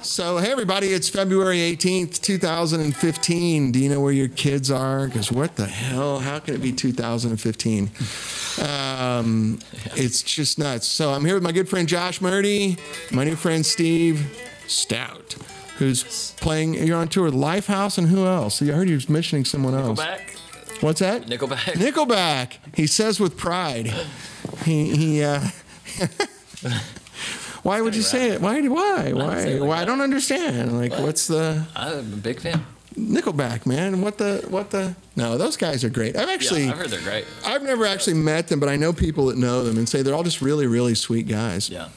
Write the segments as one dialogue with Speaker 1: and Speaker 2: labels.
Speaker 1: So, hey, everybody, it's February 18th, 2015. Do you know where your kids are? Because what the hell? How can it be 2015? It's just nuts. So I'm here with my good friend Josh Murty, my new friend Steve Stout, who's playing, you're on tour with Lifehouse, and who else? I heard you was mentioning someone else.
Speaker 2: Nickelback.
Speaker 1: What's that?
Speaker 2: Nickelback.
Speaker 1: Nickelback. He says with pride. Why would you say it? Why? I don't understand. Like, what's the?
Speaker 2: I'm a big fan.
Speaker 1: Nickelback, man. What the? No, those guys are great. I've
Speaker 2: heard they're great.
Speaker 1: I've never actually met them, but I know people that know them and say they're all just really, really sweet guys.
Speaker 2: Yeah.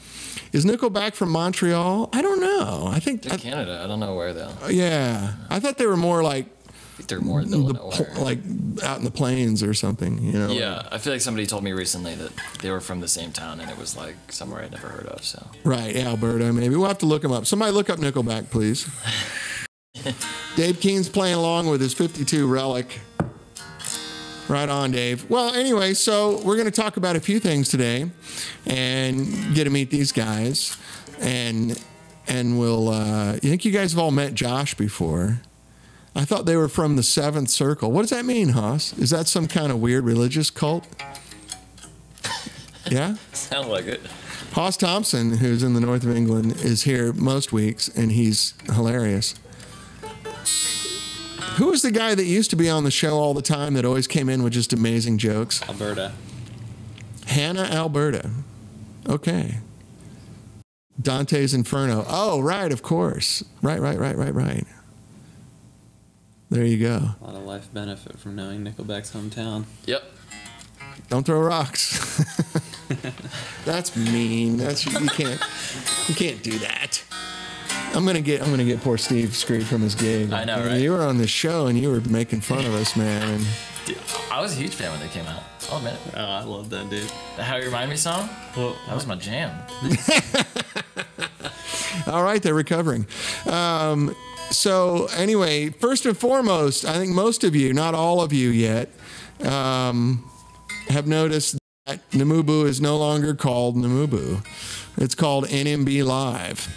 Speaker 1: Is Nickelback from Montreal? I don't know. I think
Speaker 2: they're Canada. I don't know where though.
Speaker 1: Yeah, I thought they were more like.
Speaker 2: I think they're more in the middle of nowhere.
Speaker 1: Like out in the plains or something, you know?
Speaker 2: Yeah, I feel like somebody told me recently that they were from the same town and it was like somewhere I'd never heard of, so.
Speaker 1: Right, Alberta maybe. We'll have to look them up. Somebody look up Nickelback, please. Dave Keene's playing along with his 52 Relic. Right on, Dave. Well, anyway, so we're going to talk about a few things today and get to meet these guys. And we'll, you think you guys have all met Josh before? I thought they were from the Seventh Circle. What does that mean, Haas? Is that some kind of weird religious cult? Yeah?
Speaker 2: Sounds like it.
Speaker 1: Haas Thompson, who's in the north of England, is here most weeks, and he's hilarious. Who was the guy that used to be on the show all the time that always came in with just amazing jokes?
Speaker 3: Alberta.
Speaker 1: Hannah Alberta. Okay. Dante's Inferno. Oh, right, of course. Right. There you go.
Speaker 3: A lot of life benefit from knowing Nickelback's hometown.
Speaker 2: Yep.
Speaker 1: Don't throw rocks. That's mean. You can't do that. I'm gonna get poor Steve screwed from his gig.
Speaker 2: I know, right?
Speaker 1: You were on the show and you were making fun of us, man. And
Speaker 2: dude, I was a huge fan when they came out. I'll admit it.
Speaker 3: Oh, I love that dude.
Speaker 2: The How You Remind Me song? Well, that was my jam.
Speaker 1: All right, they're recovering. So anyway, first and foremost, I think most of you, not all of you yet, have noticed that Namubu is no longer called Namubu. It's called NMB Live.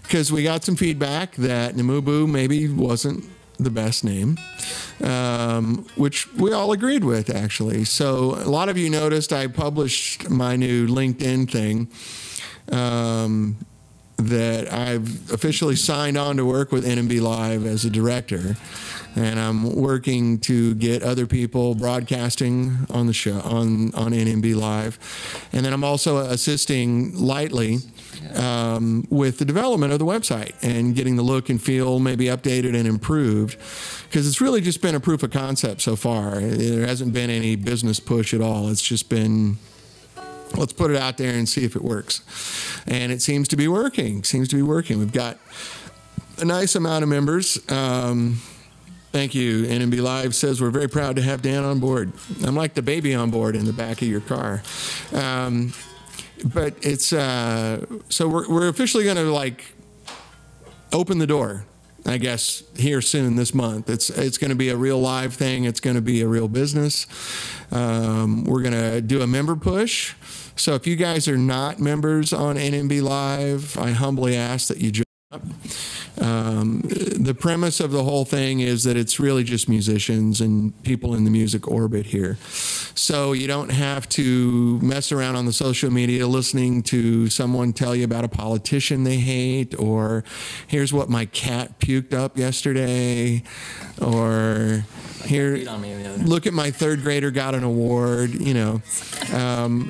Speaker 1: Because we got some feedback that Namubu maybe wasn't the best name, which we all agreed with, actually. So a lot of you noticed I published my new LinkedIn thing. That I've officially signed on to work with NMB Live as a director, and I'm working to get other people broadcasting on the show on NMB Live, and then I'm also assisting lightly with the development of the website and getting the look and feel maybe updated and improved, because it's really just been a proof of concept so far. There hasn't been any business push at all. It's just been, let's put it out there and see if it works. And it seems to be working. We've got a nice amount of members. Thank you. NMB Live says we're very proud to have Dan on board. I'm like the baby on board in the back of your car. But it's, so we're officially going to like open the door, I guess, here soon this month. It's going to be a real live thing. It's going to be a real business. We're going to do a member push. So if you guys are not members on NMB Live, I humbly ask that you join up. The premise of the whole thing is that it's really just musicians and people in the music orbit here. So you don't have to mess around on the social media listening to someone tell you about a politician they hate, or here's what my cat puked up yesterday, or here, look at my third grader got an award, you know.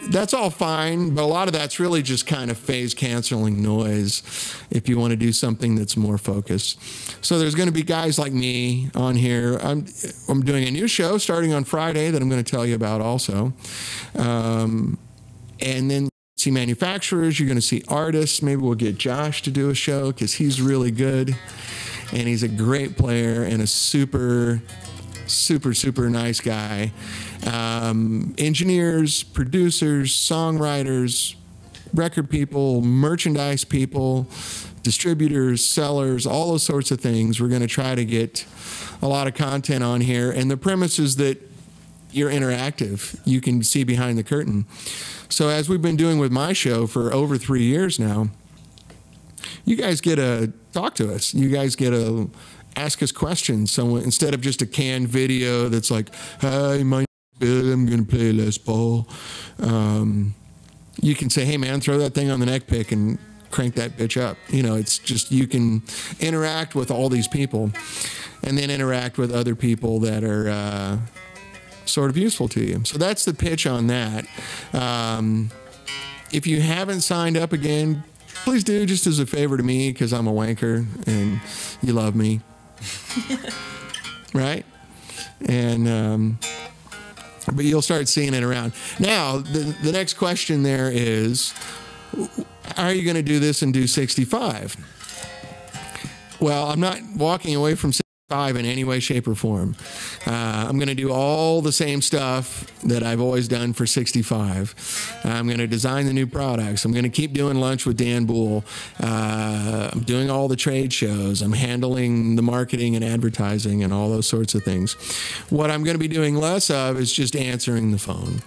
Speaker 1: That's all fine, but a lot of that's really just kind of phase canceling noise if you want to do something that's more focused. So there's going to be guys like me on here. I'm doing a new show starting on Friday that I'm going to tell you about also. And then see manufacturers, you're going to see artists. Maybe we'll get Josh to do a show because he's really good. And he's a great player and a super nice guy. Engineers, producers, songwriters, record people, merchandise people, distributors, sellers, all those sorts of things. We're going to try to get a lot of content on here. And the premise is that you're interactive. You can see behind the curtain. So as we've been doing with my show for over 3 years now, you guys get to talk to us. You guys get to ask us questions. So instead of just a canned video that's like, "Hi, my name is Bill, I'm going to play Les Paul," you can say, "Hey, man, throw that thing on the neck pick and crank that bitch up." You know, it's just, you can interact with all these people and then interact with other people that are sort of useful to you. So that's the pitch on that. If you haven't signed up again, please do, just as a favor to me, because I'm a wanker and you love me. Right? And but you'll start seeing it around. Now, the next question there is, are you going to do this and do 65? Well, I'm not walking away from 65 in any way, shape, or form. I'm going to do all the same stuff that I've always done for 65. I'm going to design the new products. I'm going to keep doing lunch with Dan Boul. I'm doing all the trade shows. I'm handling the marketing and advertising and all those sorts of things. What I'm going to be doing less of is just answering the phone.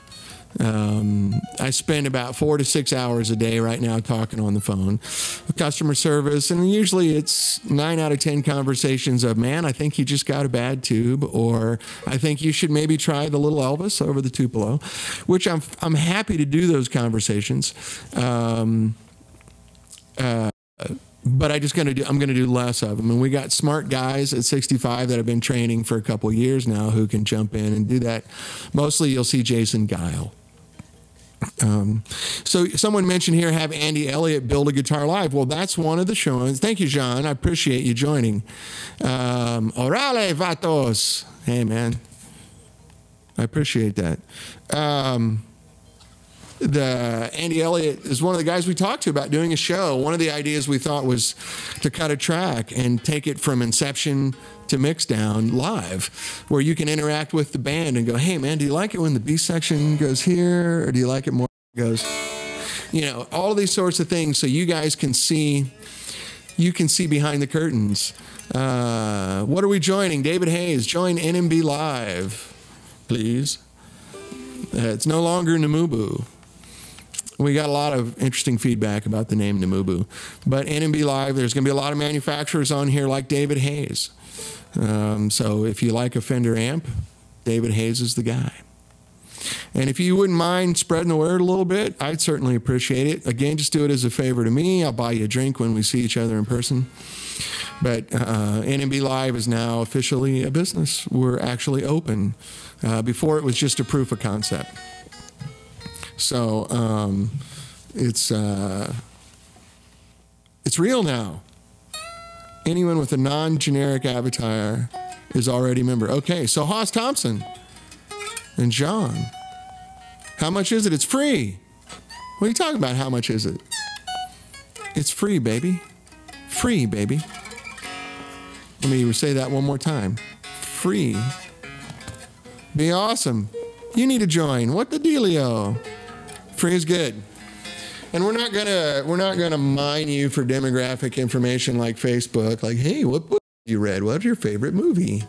Speaker 1: I spend about 4 to 6 hours a day right now talking on the phone with customer service, and usually it's 9 out of 10 conversations of, "Man, I think you just got a bad tube," or "I think you should maybe try the little Elvis over the Tupelo," which I'm happy to do those conversations. But I'm going to do less of them. And we got smart guys at 65 that have been training for a couple of years now who can jump in and do that. Mostly you'll see Jason Guile. So someone mentioned here, have Andy Elliott build a guitar live. Well, that's one of the shows. Thank you, John. I appreciate you joining. Orale, vatos. Hey, man. I appreciate that. Andy Elliott is one of the guys we talked to about doing a show. One of the ideas we thought was to cut a track and take it from inception to mix down live, where you can interact with the band and go, "Hey, man, do you like it when the B section goes here, or do you like it more when it goes," you know, all of these sorts of things, so you guys can see. You can see behind the curtains. What are we joining? David Hayes, join NMB Live, please. It's no longer Namubu. We got a lot of interesting feedback about the name Namubu. But NMB Live, there's going to be a lot of manufacturers on here like David Hayes. So if you like a Fender amp, David Hayes is the guy. And if you wouldn't mind spreading the word a little bit, I'd certainly appreciate it. Again, just do it as a favor to me. I'll buy you a drink when we see each other in person. But NMB Live is now officially a business. We're actually open. Before it was just a proof of concept. So it's real now. Anyone with a non-generic avatar is already a member. Okay, so Hoss Thompson and John, how much is it? It's free. What are you talking about? How much is it? It's free, baby. Free, baby. Let me say that one more time. Free. Be awesome. You need to join. What the dealio? Free is good. And we're not gonna mine you for demographic information like Facebook. Like, hey, what book you read? What's your favorite movie?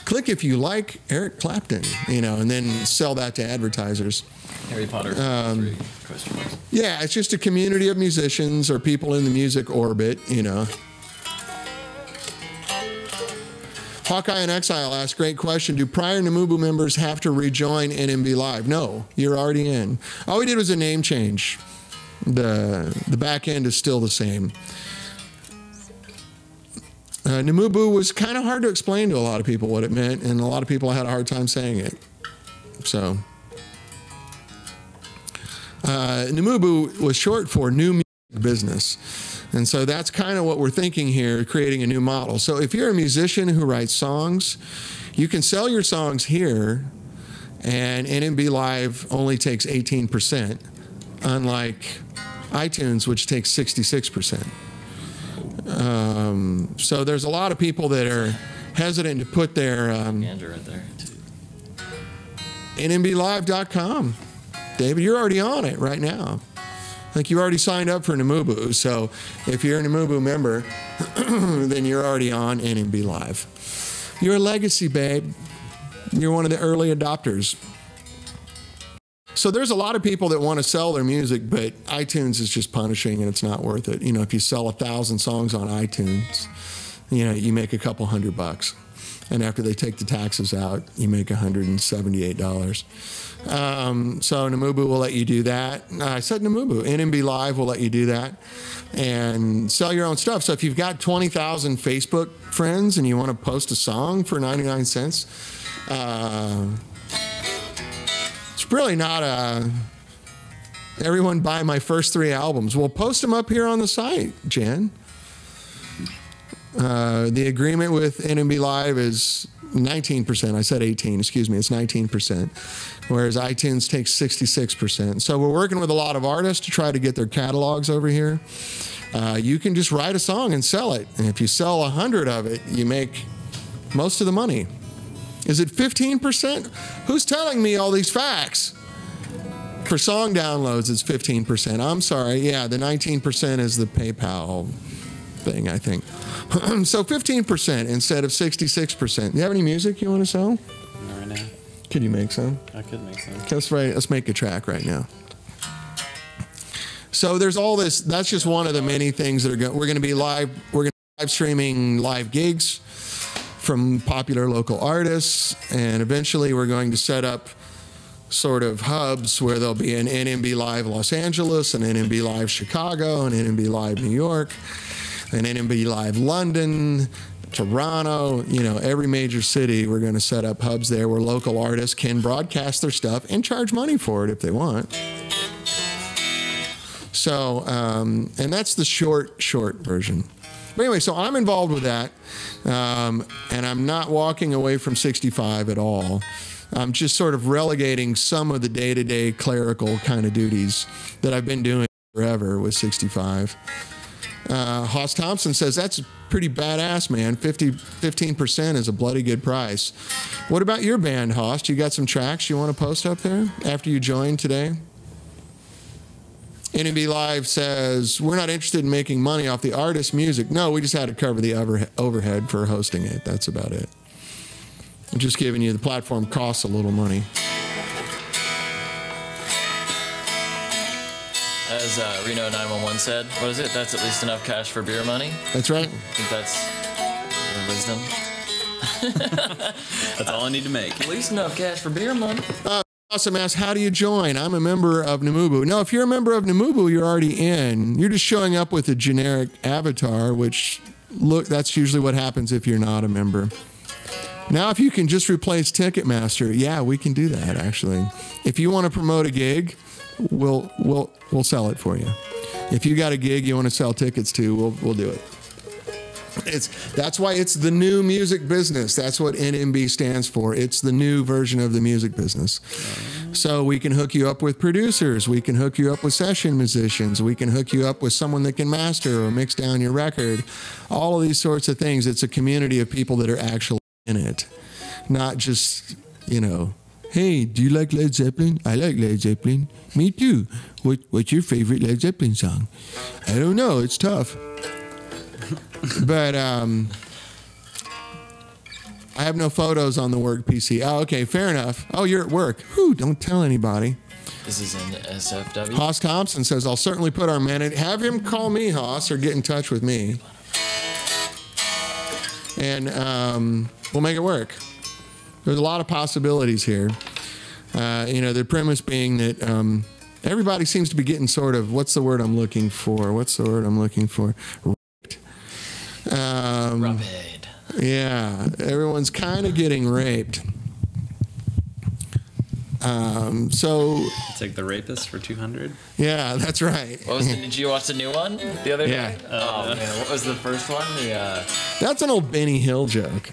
Speaker 1: Click if you like Eric Clapton, you know, and then sell that to advertisers.
Speaker 2: Harry Potter. Question marks.
Speaker 1: Yeah, it's just a community of musicians or people in the music orbit, you know. Hawkeye in Exile asked, great question. Do prior Namubu members have to rejoin NMB Live? No, you're already in. All we did was a name change. The back end is still the same. Namubu was kind of hard to explain to a lot of people what it meant, and a lot of people had a hard time saying it. So, Namubu was short for New Music Business. And so that's kind of what we're thinking here, creating a new model. So if you're a musician who writes songs, you can sell your songs here, and NMB Live only takes 18%, unlike iTunes, which takes 66%. So there's a lot of people that are hesitant to put their
Speaker 2: Andrew right there too.
Speaker 1: NMBLive.com. David, you're already on it right now. I think you already signed up for Namubu. So if you're a Namubu member, then you're already on NMB Live. You're a legacy, babe. You're one of the early adopters. So there's a lot of people that want to sell their music, but iTunes is just punishing and it's not worth it. You know, if you sell 1,000 songs on iTunes, you know, you make a couple $100. And after they take the taxes out, you make $178. So Namubu will let you do that. I said Namubu. NMB Live will let you do that and sell your own stuff. So if you've got 20,000 Facebook friends and you want to post a song for 99 cents, it's really not everyone buy my first 3 albums. We'll post them up here on the site, Jen. The agreement with NMB Live is 19%. I said 18, excuse me. It's 19%, whereas iTunes takes 66%. So we're working with a lot of artists to try to get their catalogs over here. You can just write a song and sell it. And if you sell 100 of it, you make most of the money. Is it 15%? Who's telling me all these facts? For song downloads, it's 15%. I'm sorry. Yeah, the 19% is the PayPal thing, I think. So 15% instead of 66%. Do you have any music you want to sell?
Speaker 3: Not right now.
Speaker 1: Could you make some?
Speaker 3: I could make some.
Speaker 1: Let's make a track right now. So there's all this. That's just one of the many things that are going. We're going to be live. We're going to be live streaming live gigs from popular local artists, and eventually we're going to set up sort of hubs where there'll be an NMB Live Los Angeles, an NMB Live Chicago, an NMB Live New York, an NMB Live London, Toronto, you know, every major city. We're going to set up hubs there where local artists can broadcast their stuff and charge money for it if they want. So, and that's the short version. But anyway, so I'm involved with that, and I'm not walking away from 65 at all. I'm just sort of relegating some of the day-to-day clerical kind of duties that I've been doing forever with 65. Hoss Thompson says, that's pretty badass, man. 15% is a bloody good price. What about your band, Hoss? You got some tracks you want to post up there after you joined today? NMB Live says, we're not interested in making money off the artist's music. No, we just had to cover the overhead for hosting it. That's about it. I'm just giving you the platform costs a little money.
Speaker 2: As Reno 911 said, what is it? That's at least enough cash for beer money?
Speaker 1: That's right.
Speaker 2: I think that's wisdom.
Speaker 3: That's all I need to make.
Speaker 2: At least enough cash for beer money.
Speaker 1: Awesome asks, how do you join? I'm a member of Namubu. No, if you're a member of Namubu, you're already in. You're just showing up with a generic avatar, which, look, that's usually what happens if you're not a member. Now, if you can just replace Ticketmaster, yeah, we can do that, actually. If you want to promote a gig, we'll sell it for you. If you got a gig you want to sell tickets to, we'll do it. That's why it's the new music business. That's what NMB stands for. It's the new version of the music business. So we can hook you up with producers. We can hook you up with session musicians. We can hook you up with someone that can master or mix down your record. All of these sorts of things. It's a community of people that are actually in it, not just, you know, hey, do you like Led Zeppelin? I like Led Zeppelin. Me too. What's your favorite Led Zeppelin song? I don't know. It's tough. But I have no photos on the work PC. Oh, okay, fair enough. Oh, you're at work. Whew, don't tell anybody.
Speaker 2: This is in SFW.
Speaker 1: Hoss Thompson says, I'll certainly put our manager. Have him call me, Hoss, or get in touch with me. And we'll make it work. There's a lot of possibilities here. You know, the premise being that everybody seems to be getting sort of, what's the word I'm looking for?
Speaker 2: Rapid.
Speaker 1: Yeah, everyone's kind of getting raped. So
Speaker 3: Take the rapist for 200.
Speaker 1: yeah, that's right.
Speaker 2: What was did you watch the new one the other
Speaker 1: Yeah.
Speaker 2: day? Oh man, what was the first one? The
Speaker 1: That's an old Benny Hill joke.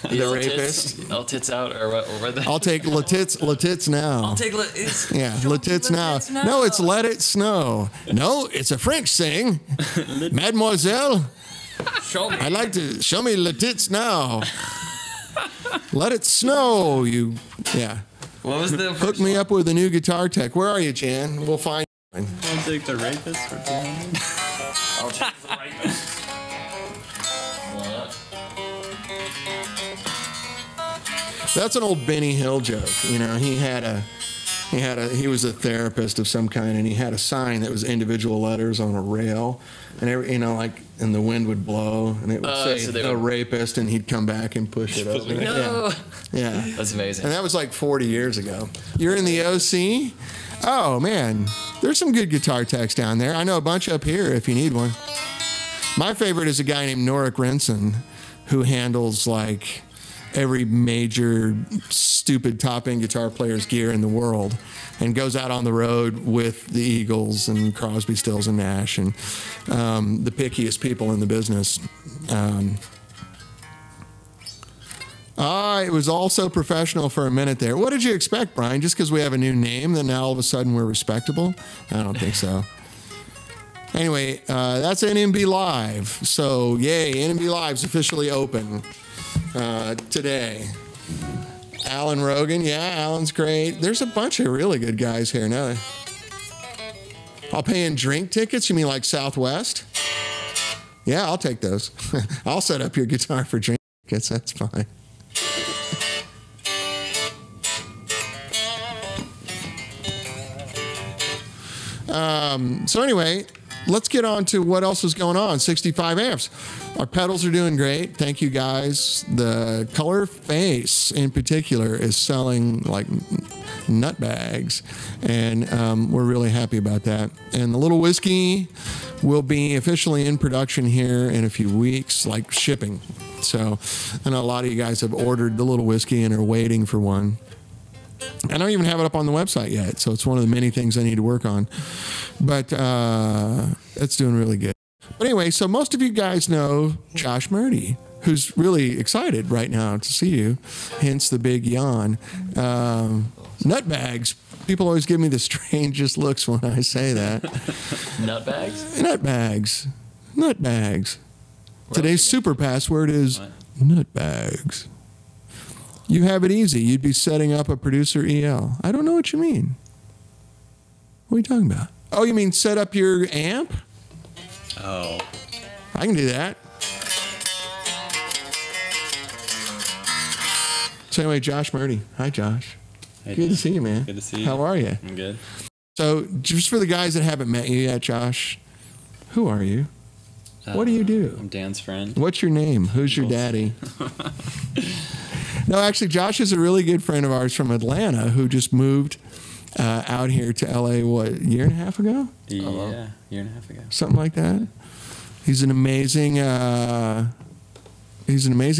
Speaker 1: The rapist.
Speaker 2: L tits out or what? Were the?
Speaker 1: I'll take Latits now.
Speaker 2: I'll take it's,
Speaker 1: Yeah,
Speaker 2: show me
Speaker 1: Latits now.
Speaker 2: Latits
Speaker 1: No, it's Let It Snow. No, it's a French thing. Mademoiselle,
Speaker 2: Show me.
Speaker 1: I'd like to show me Latits now. Let it snow, you. Yeah.
Speaker 2: What was the
Speaker 1: Hook
Speaker 2: first
Speaker 1: me
Speaker 2: one?
Speaker 1: up with a new guitar tech. Where are you, Jan? We'll find you.
Speaker 3: I'll take the rapist for 200.
Speaker 2: I'll take the rapist.
Speaker 1: That's an old Benny Hill joke. You know, he had a He was a therapist of some kind, and he had a sign that was individual letters on a rail, and and the wind would blow, and it would say
Speaker 2: so
Speaker 1: the rapist, and he'd come back and push it over.
Speaker 2: No.
Speaker 1: Yeah.
Speaker 2: That's amazing.
Speaker 1: And that was like 40 years ago. You're in the OC? Oh, man. There's some good guitar techs down there. I know a bunch up here if you need one. My favorite is a guy named Norik Renson, who handles like every major stupid top-end guitar player's gear in the world and goes out on the road with the Eagles and Crosby, Stills, and Nash and the pickiest people in the business. It was all so professional for a minute there. What did you expect, Brian? Just because we have a new name, then now all of a sudden we're respectable? I don't think so. Anyway, that's NMB Live. So, yay, NMB Live's officially open today. Alan Rogan, yeah, Alan's great. There's a bunch of really good guys here now. I'll pay in drink tickets. You mean like Southwest? Yeah, I'll take those. I'll set up your guitar for drink tickets. That's fine. So anyway, let's get on to what else is going on. 65 amps. Our pedals are doing great. Thank you, guys. The Color Face, in particular, is selling like nut bags, and we're really happy about that. And the Little Whiskey will be officially in production here in a few weeks, like shipping. So I know a lot of you guys have ordered the Little Whiskey and are waiting for one. I don't even have it up on the website yet, so it's one of the many things I need to work on. But it's doing really good. But anyway, so most of you guys know Josh Murty, who's really excited right now to see you, hence the big yawn. Nutbags. People always give me the strangest looks when I say that.
Speaker 2: Nutbags?
Speaker 1: Nutbags. Nutbags. Today's super password is nutbags. You have it easy. You'd be setting up a producer EL. I don't know what you mean. What are you talking about? Oh, you mean set up your amp?
Speaker 3: Oh.
Speaker 1: I can do that. So anyway, Josh Murty. Hi, Josh.
Speaker 3: Hey,
Speaker 1: good to see you, man.
Speaker 3: Good to see you.
Speaker 1: How are you?
Speaker 3: I'm good.
Speaker 1: So just for the guys that haven't met you yet, Josh, who are you? What do you do?
Speaker 3: I'm Dan's friend.
Speaker 1: What's your name? Who's your daddy? No, actually, Josh is a really good friend of ours from Atlanta who just moved out here to LA, what, a year and a half ago?
Speaker 3: Yeah, year and a half ago.
Speaker 1: Something like that. He's an amazing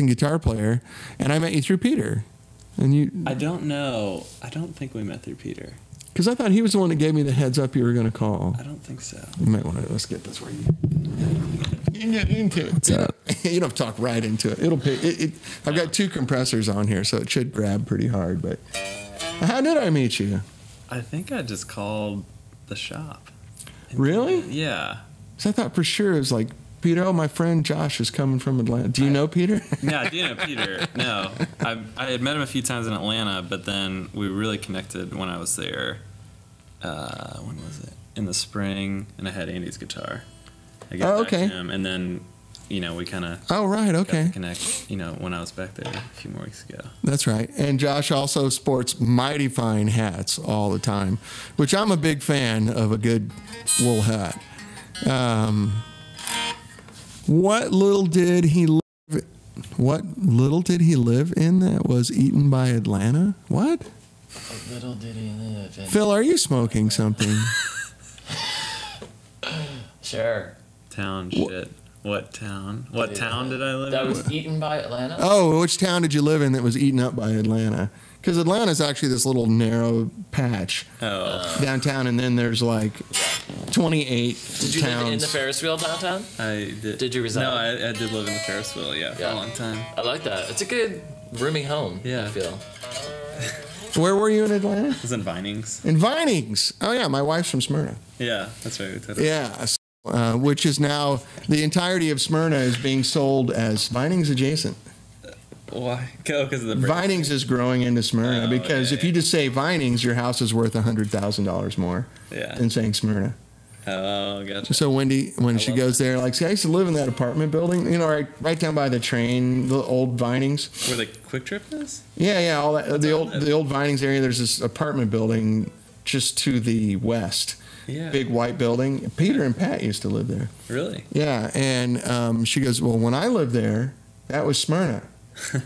Speaker 1: guitar player, and I met you through Peter. And you,
Speaker 3: I don't know. I don't think we met through Peter.
Speaker 1: Because I thought he was the one that gave me the heads up you were going to call.
Speaker 3: I don't think so.
Speaker 1: You might want to, let's get this where you can get into it. What's up? You don't have to talk right into it. It'll pay. I've got two compressors on here, so it should grab pretty hard. But how did I meet you?
Speaker 3: I think I just called the shop.
Speaker 1: Really?
Speaker 3: Yeah.
Speaker 1: So I thought for sure it was like, Peter, oh, my friend Josh is coming from Atlanta. Do you know Peter?
Speaker 3: Yeah, I do know Peter. No. I had met him a few times in Atlanta, but then we really connected when I was there. When was it? In the spring, and I had Andy's guitar. I got back to him, and then, we kind of got to connect, when I was back there a few more weeks ago.
Speaker 1: That's right. And Josh also sports mighty fine hats all the time, which I'm a big fan of a good wool hat. What little did he live in that was eaten by Atlanta? What?
Speaker 2: What little did he live in?
Speaker 1: Phil, are you smoking something?
Speaker 2: Sure.
Speaker 3: Town shit. What town? What town did I live in?
Speaker 2: That was eaten by Atlanta?
Speaker 1: Oh, which town did you live in that was eaten up by Atlanta? Because Atlanta's actually this little narrow patch downtown, and then there's like 28
Speaker 2: Did you
Speaker 1: towns.
Speaker 2: live in the Ferris wheel downtown?
Speaker 3: I did.
Speaker 2: Did you reside?
Speaker 3: No, I did live in the Ferris wheel, for a long time.
Speaker 2: I like that. It's a good rooming home, I feel.
Speaker 1: Where were you in Atlanta?
Speaker 3: I was in Vinings.
Speaker 1: In Vinings. Oh, yeah, my wife's from Smyrna.
Speaker 3: Yeah, that's right. We totally.
Speaker 1: Yeah, which is now the entirety of Smyrna is being sold as Vinings adjacent.
Speaker 3: Why? Because of the break.
Speaker 1: Vinings is growing into Smyrna because if you just say Vinings, your house is worth $100,000 more than saying Smyrna.
Speaker 3: Oh, gotcha.
Speaker 1: So Wendy, when she goes there, like, see, I used to live in that apartment building, right down by the train, the old Vinings.
Speaker 3: Where the Quick Trip is?
Speaker 1: Yeah, all that. The old Vinings area. There's this apartment building just to the west.
Speaker 3: Yeah.
Speaker 1: Big white building. Peter and Pat used to live there.
Speaker 3: Really?
Speaker 1: Yeah, and she goes, well, when I lived there, that was Smyrna.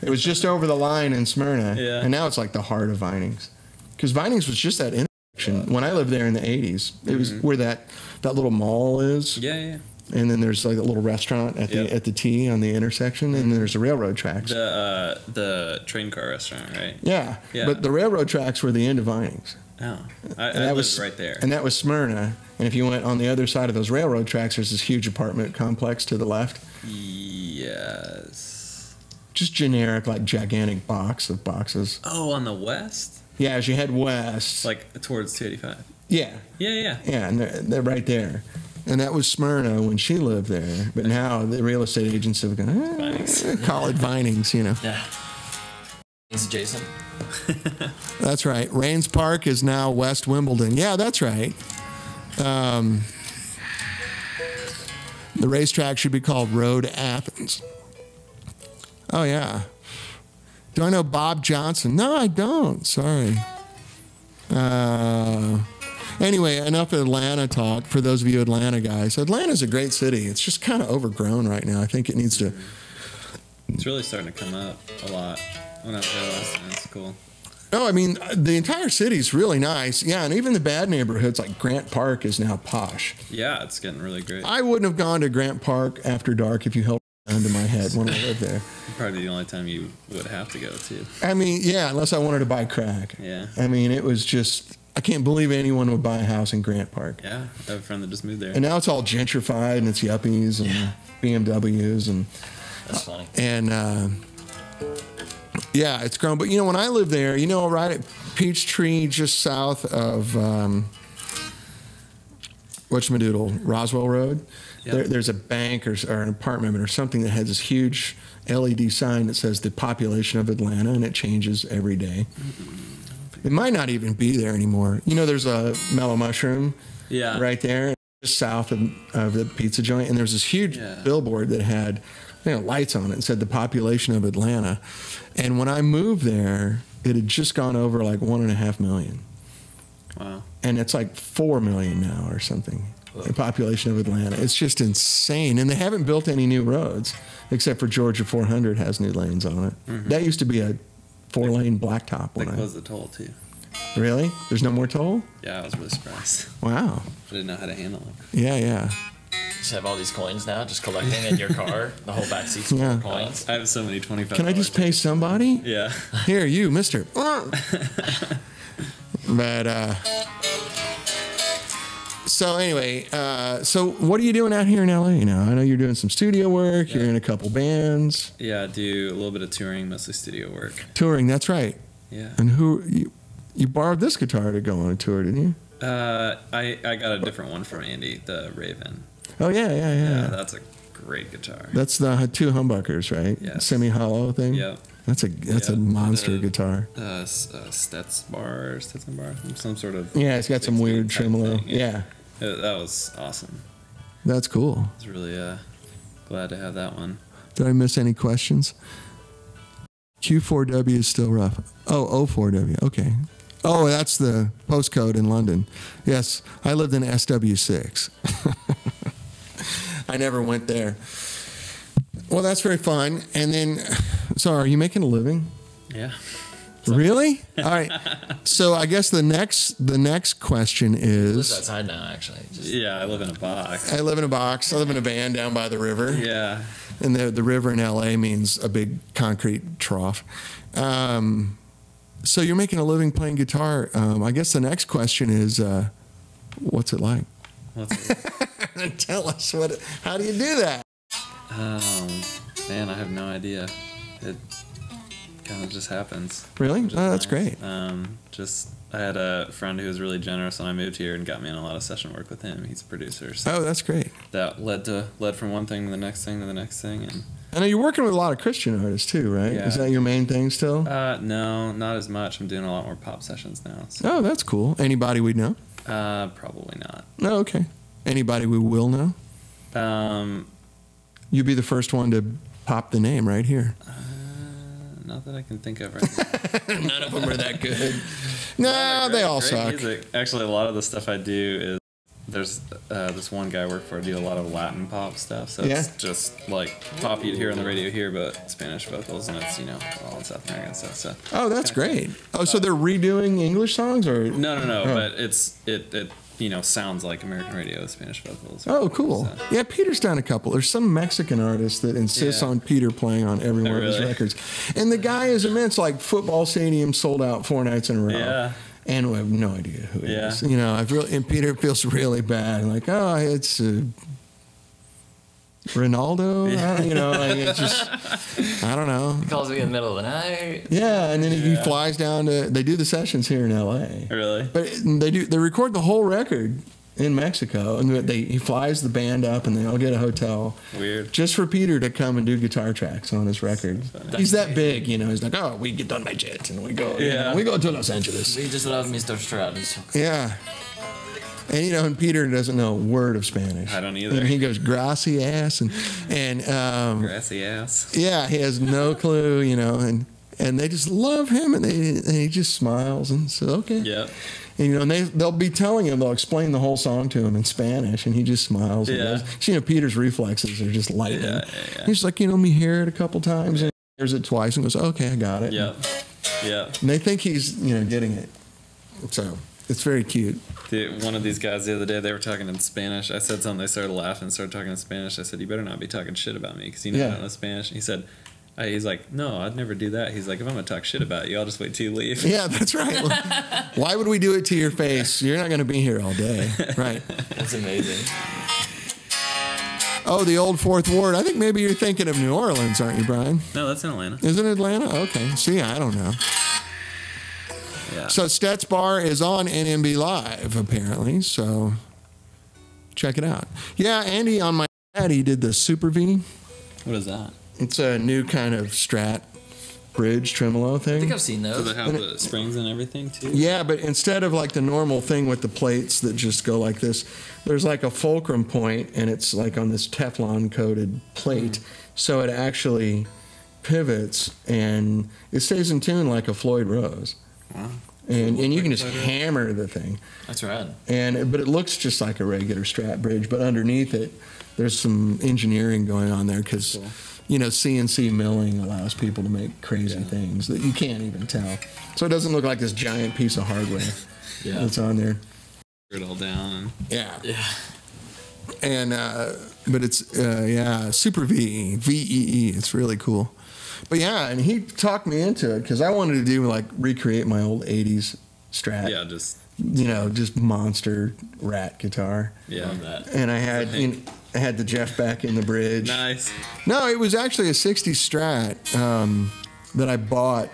Speaker 1: It was just over the line in Smyrna,
Speaker 3: Yeah.
Speaker 1: and now it's like the heart of Vinings. Because Vinings was just that intersection. When I lived there in the 80s, it was where that little mall is.
Speaker 3: Yeah.
Speaker 1: And then there's like a little restaurant at the T on the intersection, and then there's the railroad tracks.
Speaker 3: The train car restaurant, right?
Speaker 1: Yeah,
Speaker 3: Yeah.
Speaker 1: but the railroad tracks were the end of Vinings.
Speaker 3: Oh, I
Speaker 1: that
Speaker 3: lived right there.
Speaker 1: And that was Smyrna. And if you went on the other side of those railroad tracks, there's this huge apartment complex to the left.
Speaker 3: Yes.
Speaker 1: Just generic, like gigantic box of boxes.
Speaker 3: Oh, on the west?
Speaker 1: Yeah, as you head west.
Speaker 3: Like towards 285.
Speaker 1: Yeah.
Speaker 3: Yeah.
Speaker 1: Yeah, and they're right there. And that was Smyrna when she lived there. But now the real estate agents have gone, call it Vinings, you know.
Speaker 2: Yeah. It's adjacent.
Speaker 1: That's right. Rains Park is now West Wimbledon. Yeah, that's right. The racetrack should be called Road Athens. Oh, yeah. Do I know Bob Johnson? No, I don't. Sorry. Anyway, enough Atlanta talk for those of you Atlanta guys. Atlanta's a great city. It's just kind of overgrown right now. I think it needs to...
Speaker 3: It's really starting to come up a lot. When I was there last time, it's cool.
Speaker 1: Oh, I mean, the entire city's really nice. Yeah, and even the bad neighborhoods like Grant Park is now posh.
Speaker 3: Yeah, it's getting really great.
Speaker 1: I wouldn't have gone to Grant Park after dark if you held a gun to my head when I lived there.
Speaker 3: Probably the only time you would have to go to.
Speaker 1: I mean, yeah, unless I wanted to buy crack.
Speaker 3: Yeah.
Speaker 1: I mean, it was just... I can't believe anyone would buy a house in Grant Park.
Speaker 3: Yeah, I have a friend that just moved there.
Speaker 1: And now it's all gentrified and it's yuppies and BMWs and...
Speaker 2: That's funny.
Speaker 1: And... yeah, it's grown. But, you know, when I lived there, you know, right at Peachtree, just south of whatchamadoodle, Roswell Road, there's a bank or an apartment or something that has this huge LED sign that says the population of Atlanta, and it changes every day. It might not even be there anymore. You know, there's a Mellow Mushroom right there, just south of the pizza joint, and there's this huge billboard that had lights on it and said the population of Atlanta. And when I moved there, it had just gone over like 1.5 million.
Speaker 3: Wow.
Speaker 1: And it's like 4 million now or something. The population of Atlanta. It's just insane. And they haven't built any new roads, except for Georgia 400 has new lanes on it. Mm-hmm. That used to be a 4-lane blacktop.
Speaker 3: They closed the toll too.
Speaker 1: Really? There's no more toll?
Speaker 3: Yeah, I was really surprised.
Speaker 1: Wow.
Speaker 3: I didn't know how to handle it.
Speaker 1: Yeah.
Speaker 2: Just have all these coins now, just collecting in your car. The whole back seat's full of coins.
Speaker 3: I have so many 25.
Speaker 1: Can I just pay somebody?
Speaker 3: Yeah.
Speaker 1: Here, you, mister. But, so anyway, so what are you doing out here in LA now? I know you're doing some studio work. You're in a couple bands.
Speaker 3: Yeah, I do a little bit of touring, mostly studio work.
Speaker 1: Touring, that's right.
Speaker 3: Yeah.
Speaker 1: And you borrowed this guitar to go on a tour, didn't you?
Speaker 3: I got a different one from Andy, the Raven.
Speaker 1: Oh, yeah.
Speaker 3: Yeah, that's a great guitar.
Speaker 1: That's the 2 humbuckers, right?
Speaker 3: Yes.
Speaker 1: Semi-hollow thing?
Speaker 3: Yeah.
Speaker 1: That's a monster guitar.
Speaker 3: Stetson bar, some sort of...
Speaker 1: Yeah, it's got some weird tremolo. Yeah.
Speaker 3: That was awesome.
Speaker 1: That's cool.
Speaker 3: I was really glad to have that one.
Speaker 1: Did I miss any questions? Q4W is still rough. Oh, O4W. Okay. Oh, that's the postcode in London. Yes, I lived in SW6. I never went there. Well, that's very fun. And then, so are you making a living?
Speaker 3: Yeah.
Speaker 1: Really? All right. So I guess the next question is...
Speaker 2: Lives outside now, actually.
Speaker 3: Yeah, I live in a box.
Speaker 1: I live in a box. I live in a van down by the river.
Speaker 3: Yeah.
Speaker 1: And the river in LA means a big concrete trough. So you're making a living playing guitar. I guess the next question is, what's it like? Tell us how do you do that?
Speaker 3: Man, I have no idea. It kind of just happens.
Speaker 1: Really? Oh, that's great.
Speaker 3: I had a friend who was really generous when I moved here and got me in a lot of session work with him. He's a producer. So
Speaker 1: oh, that's great.
Speaker 3: That led from one thing to the next thing to the next thing. And
Speaker 1: I know you're working with a lot of Christian artists too, right?
Speaker 3: Yeah.
Speaker 1: Is that your main thing still?
Speaker 3: No, not as much. I'm doing a lot more pop sessions now. So.
Speaker 1: Oh, that's cool. Anybody we know?
Speaker 3: Probably not.
Speaker 1: No, okay. Anybody we will know? You'd be the first one to pop the name right here.
Speaker 3: Not that I can think of right now.
Speaker 1: None of them are that good. No, they all
Speaker 3: Great
Speaker 1: suck.
Speaker 3: music. Actually, a lot of the stuff I do is there's this one guy I work for. I do a lot of Latin pop stuff, so it's just like pop you'd hear on the radio here, but Spanish vocals, and it's all in South American stuff. So
Speaker 1: Oh, that's great. Oh, so they're redoing English songs, or
Speaker 3: no,
Speaker 1: Oh.
Speaker 3: but it sounds like American radio, Spanish vocals.
Speaker 1: Oh, cool.
Speaker 3: So-
Speaker 1: Yeah, Peter's done a couple. There's some Mexican artist that insists
Speaker 3: Yeah.
Speaker 1: on Peter playing on every one of his
Speaker 3: Really?
Speaker 1: records. And the guy is immense, like football stadium sold out 4 nights in a row.
Speaker 3: Yeah.
Speaker 1: And we have no idea who he
Speaker 3: Yeah.
Speaker 1: is. And Peter feels really bad. Like, oh, it's Ronaldo? It's just, I don't know.
Speaker 2: He calls me in the middle of the night.
Speaker 1: Yeah, and then he flies down they do the sessions here in L.A.
Speaker 3: Really?
Speaker 1: But they record the whole record in Mexico, and he flies the band up, and they all get a hotel
Speaker 3: Weird.
Speaker 1: just for Peter to come and do guitar tracks on his record. He's that big, he's like, oh, we get on my jet and we go, we go to Los Angeles.
Speaker 2: We just love Mr. Stratus.
Speaker 1: Yeah. And and Peter doesn't know a word of Spanish.
Speaker 3: I don't either.
Speaker 1: And he goes gracias and
Speaker 3: Grassy ass.
Speaker 1: yeah, he has no clue, and they just love him, and he just smiles and says, okay.
Speaker 3: Yep.
Speaker 1: And, they'll be telling him, they'll explain the whole song to him in Spanish, and he just smiles. And
Speaker 3: Yeah.
Speaker 1: goes, Peter's reflexes are just lightning.
Speaker 3: Yeah.
Speaker 1: He's like, let me hear it a couple times, and he hears it twice and goes, okay, I got it.
Speaker 3: Yep. Yep.
Speaker 1: And they think he's, getting it. So it's very cute.
Speaker 3: One of these guys the other day, they were talking in Spanish. I said something, they started laughing, started talking in Spanish. I said, you better not be talking shit about me, because I don't know Spanish. And he said, he's like, no, I'd never do that. He's like, if I'm going to talk shit about you, I'll just wait till you leave.
Speaker 1: Yeah, that's right. Why would we do it to your face? You're not going to be here all day. Right.
Speaker 2: That's amazing.
Speaker 1: Oh, the old Fourth Ward. I think maybe you're thinking of New Orleans, aren't you, Brian?
Speaker 3: No, that's in Atlanta.
Speaker 1: Isn't it Atlanta? Okay. See, I don't know.
Speaker 3: Yeah.
Speaker 1: So Stats Bar is on NMB Live, apparently. So check it out. Yeah, Andy on my pad, he did the Super V.
Speaker 3: What is that?
Speaker 1: It's a new kind of Strat bridge tremolo
Speaker 2: I think
Speaker 1: thing.
Speaker 2: I've seen
Speaker 3: So
Speaker 2: those.
Speaker 3: they have the springs and everything too?
Speaker 1: Yeah, but instead of like the normal thing with the plates that just go like this, there's like a fulcrum point, and it's like on this Teflon coated plate. So it actually pivots and it stays in tune like a Floyd Rose.
Speaker 3: Wow.
Speaker 1: And you can just hammer the thing.
Speaker 2: That's rad.
Speaker 1: But it looks just like a regular Strat bridge, but underneath it, there's some engineering going on there because,
Speaker 3: Cool.
Speaker 1: CNC milling allows people to make crazy things that you can't even tell. So it doesn't look like this giant piece of hardware
Speaker 2: Yeah.
Speaker 1: that's on there.
Speaker 3: It all down.
Speaker 1: Yeah.
Speaker 2: Yeah.
Speaker 1: And, but it's, Super V, VEE. It's really cool. But yeah, and he talked me into it because I wanted to do recreate my old 80s Strat.
Speaker 3: Yeah, just
Speaker 1: Just monster rat guitar.
Speaker 3: yeah.
Speaker 2: Love that.
Speaker 1: And I had I had the Jeff Beck in the bridge.
Speaker 3: Nice.
Speaker 1: No, it was actually a 60s Strat that I bought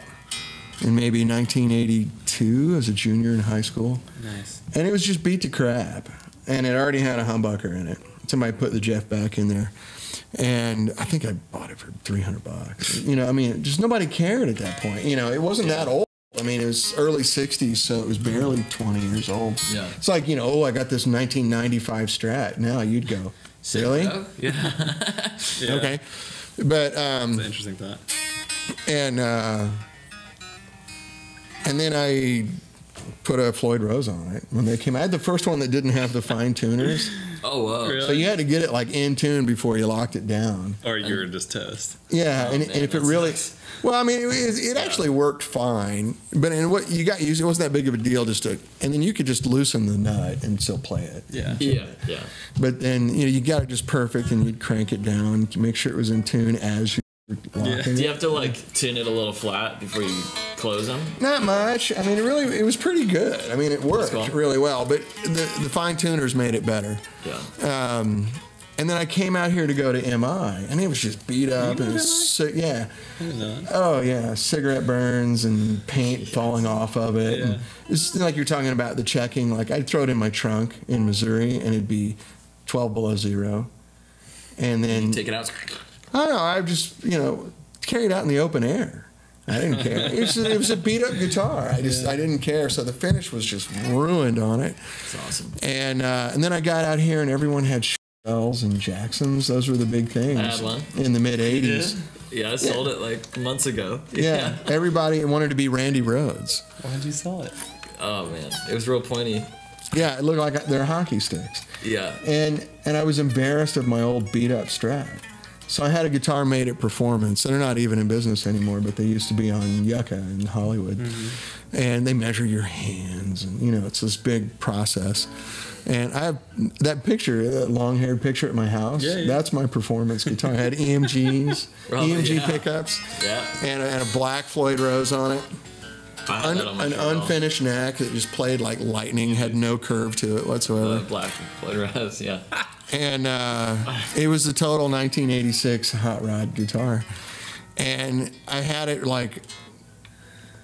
Speaker 1: in maybe 1982 as a junior in high school.
Speaker 3: Nice.
Speaker 1: And it was just beat to crap. And it already had a humbucker in it. Somebody put the Jeff Beck in there. And I think I bought it for $300. Just nobody cared at that point. It wasn't that old. It was early 60s, so it was barely 20 years old.
Speaker 2: Yeah.
Speaker 1: It's like, I got this 1995 Strat. Now you'd go, really?
Speaker 2: Oh, yeah.
Speaker 3: Yeah.
Speaker 1: Okay. But,
Speaker 3: It's an interesting thought.
Speaker 1: and then I put a Floyd Rose on it when they came. I had the first one that didn't have the fine tuners.
Speaker 2: Oh, wow.
Speaker 3: Really?
Speaker 1: So you had to get it in tune before you locked it down.
Speaker 3: Or you were just toast.
Speaker 1: Yeah, and
Speaker 2: man,
Speaker 1: if it
Speaker 2: that
Speaker 1: really,
Speaker 2: sucks.
Speaker 1: well, it actually worked fine. But in what you got used, it wasn't that big of a deal. And then you could just loosen the nut and still play it.
Speaker 3: Yeah.
Speaker 2: Yeah. Yeah.
Speaker 1: But then you got it just perfect, and you'd crank it down to make sure it was in tune as you were locking
Speaker 2: Do you
Speaker 1: it.
Speaker 2: have to tune it a little flat before you close them?
Speaker 1: Not much. It was pretty good. It worked
Speaker 2: cool.
Speaker 1: really well. But the fine tuners made it better.
Speaker 2: Yeah.
Speaker 1: And then I came out here to go to MI, and it was just beat up. And it was yeah.
Speaker 3: I didn't know that.
Speaker 1: Oh, yeah. Cigarette burns and paint falling off of it.
Speaker 3: Yeah.
Speaker 1: And it's like you're talking about the checking. I'd throw it in my trunk in Missouri, and it'd be 12 below zero. And then,
Speaker 2: Take it out.
Speaker 1: I don't know, I just, carry it out in the open air. I didn't care. It was a beat up guitar. I didn't care. So the finish was just ruined on it.
Speaker 2: That's awesome.
Speaker 1: And then I got out here, and everyone had Shells and Jacksons. Those were the big things.
Speaker 2: I had one.
Speaker 1: In the mid 80s.
Speaker 2: Yeah, I sold it months ago.
Speaker 1: Yeah. Everybody wanted to be Randy Rhoads.
Speaker 3: Why'd you sell it?
Speaker 2: Oh man, it was real pointy.
Speaker 1: Yeah, it looked like they're hockey sticks.
Speaker 2: Yeah.
Speaker 1: And I was embarrassed of my old beat up Strat. So I had a guitar made at Performance. They're not even in business anymore, but they used to be on Yucca in Hollywood. Mm-hmm. And they measure your hands, and it's this big process. And I have that picture, that long-haired picture at my house. Yeah. That's my Performance guitar. I had EMGs, EMG pickups, and a Black Floyd Rose on it. An unfinished neck that just played like lightning, had no curve to it whatsoever.
Speaker 2: Black Floyd Rose, yeah.
Speaker 1: And it was the total 1986 hot rod guitar. And I had it like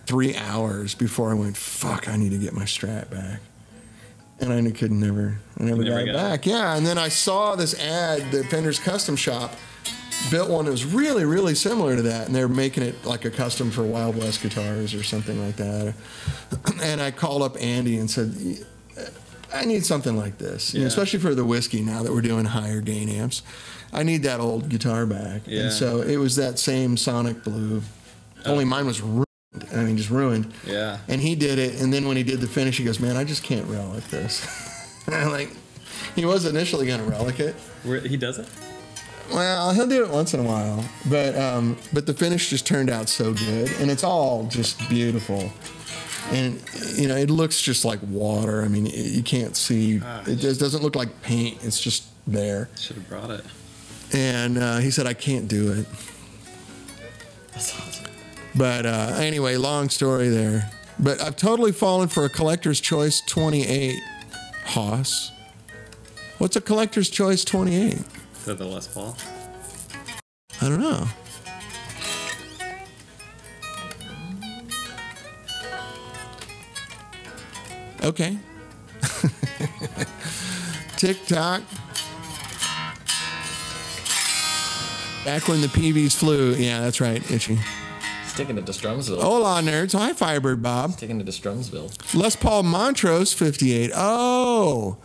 Speaker 1: 3 hours before I went, fuck, I need to get my Strat back. And I could never got it back. Yeah, and then I saw this ad, the Fender's Custom Shop built one that was really, really similar to that, and they were making it like a custom for Wild West guitars or something like that. And I called up Andy and said, I need something like this, especially for the whiskey now that we're doing higher gain amps. I need that old guitar back. Yeah. And so it was that same Sonic Blue, only mine was ruined. I mean, just ruined. Yeah. And he did it, and then when he did the finish, he goes, man, I just can't relic this. And I'm like, he was initially going to relic it.
Speaker 3: He does it?
Speaker 1: Well, he'll do it once in a while, but the finish just turned out so good, and it's all just beautiful, and it looks just like water. I mean, you can't see. It just doesn't look like paint. It's just there.
Speaker 3: Should have brought it.
Speaker 1: And he said, I can't do it.
Speaker 2: That's awesome.
Speaker 1: But anyway, long story there. But I've totally fallen for a Collector's Choice 28 Haas. What's a Collector's Choice 28?
Speaker 3: Is that the Les Paul?
Speaker 1: I don't know. Okay. Tick-tock. Back when the PVs flew. Yeah, that's right, Itchy.
Speaker 2: Sticking it to Strumsville.
Speaker 1: Hola, nerds. Hi, Firebird Bob.
Speaker 2: Taking it to Strumsville.
Speaker 1: Les Paul Montrose 58. Oh.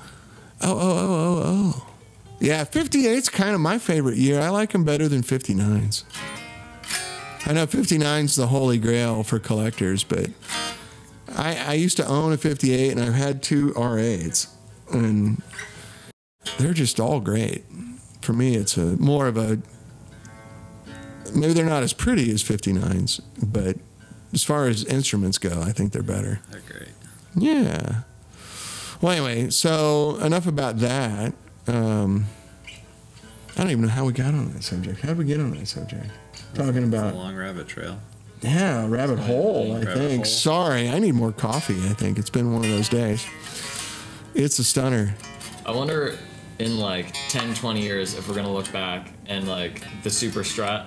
Speaker 1: Yeah, 58's kind of my favorite year. I like them better than 59's. I know 59's the holy grail for collectors, but I used to own a 58, and I've had 2 R8s, and they're just all great. For me, it's more of a... Maybe they're not as pretty as 59's, but as far as instruments go, I think they're better.
Speaker 3: They're great.
Speaker 1: Yeah. Well, anyway, so enough about that. I don't even know how we got on that subject. How did we get on that subject? Talking about
Speaker 3: a long rabbit trail.
Speaker 1: Yeah, rabbit hole, I think. Sorry, I need more coffee, I think. It's been one of those days. It's a stunner.
Speaker 2: I wonder in like 10, 20 years if we're going to look back and like the Super Strat.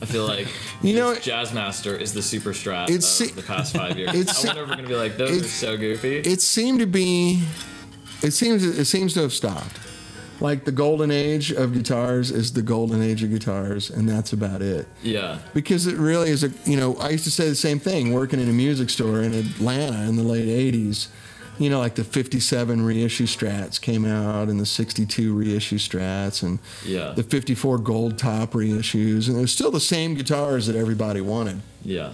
Speaker 2: I feel like Jazzmaster is the Super Strat of the past 5 years. I wonder if we're going to be like, those are so goofy.
Speaker 1: It seemed to be... It seems to have stopped. Like the golden age of guitars is the golden age of guitars, and that's about it.
Speaker 2: Yeah.
Speaker 1: Because it really is I used to say the same thing working in a music store in Atlanta in the late 80s. Like the 57 reissue Strats came out, and the 62 reissue Strats, and the 54 gold top reissues, and it was still the same guitars that everybody wanted.
Speaker 2: Yeah.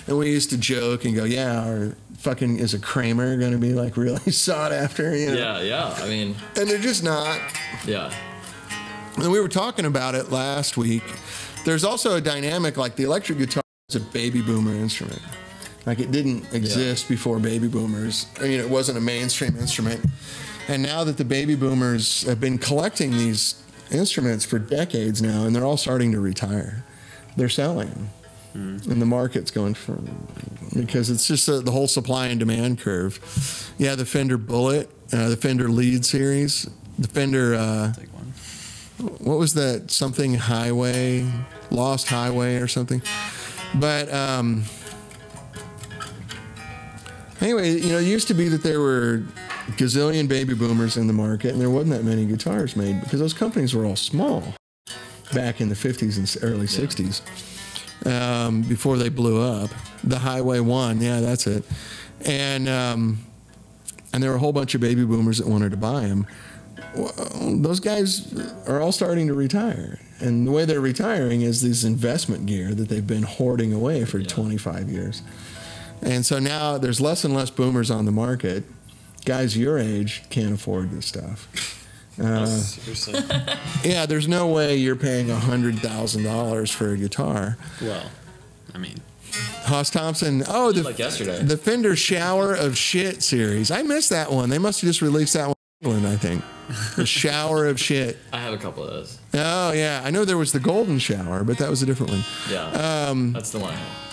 Speaker 1: And we used to joke and go, or fucking is a Kramer going to be like really sought after?
Speaker 2: Yeah. I mean,
Speaker 1: and they're just not.
Speaker 2: Yeah.
Speaker 1: And we were talking about it last week. There's also a dynamic like the electric guitar is a baby boomer instrument. Like it didn't exist before baby boomers. It wasn't a mainstream instrument. And now that the baby boomers have been collecting these instruments for decades now, and they're all starting to retire, they're selling them. And the market's going for, because it's just the whole supply and demand curve. Yeah, the Fender Bullet, the Fender Lead series, the Fender, what was that, something Highway, Lost Highway or something. But anyway, it used to be that there were gazillion baby boomers in the market, and there wasn't that many guitars made because those companies were all small back in the 50s and early 60s. Before they blew up. The Highway 1, that's it. And there were a whole bunch of baby boomers that wanted to buy them. Well, those guys are all starting to retire. And the way they're retiring is this investment gear that they've been hoarding away for 25 years. And so now there's less and less boomers on the market. Guys your age can't afford this stuff.
Speaker 3: Seriously.
Speaker 1: Yeah, there's no way you're paying $100,000 for a guitar.
Speaker 3: Well, I mean,
Speaker 1: Hoss Thompson.
Speaker 2: Like yesterday.
Speaker 1: The Fender Shower of Shit series. I missed that one. They must have just released that one in England, I think. The Shower of Shit.
Speaker 2: I have a couple of those.
Speaker 1: Oh, yeah. I know there was the Golden Shower, but that was a different one.
Speaker 2: Yeah. That's the one I have.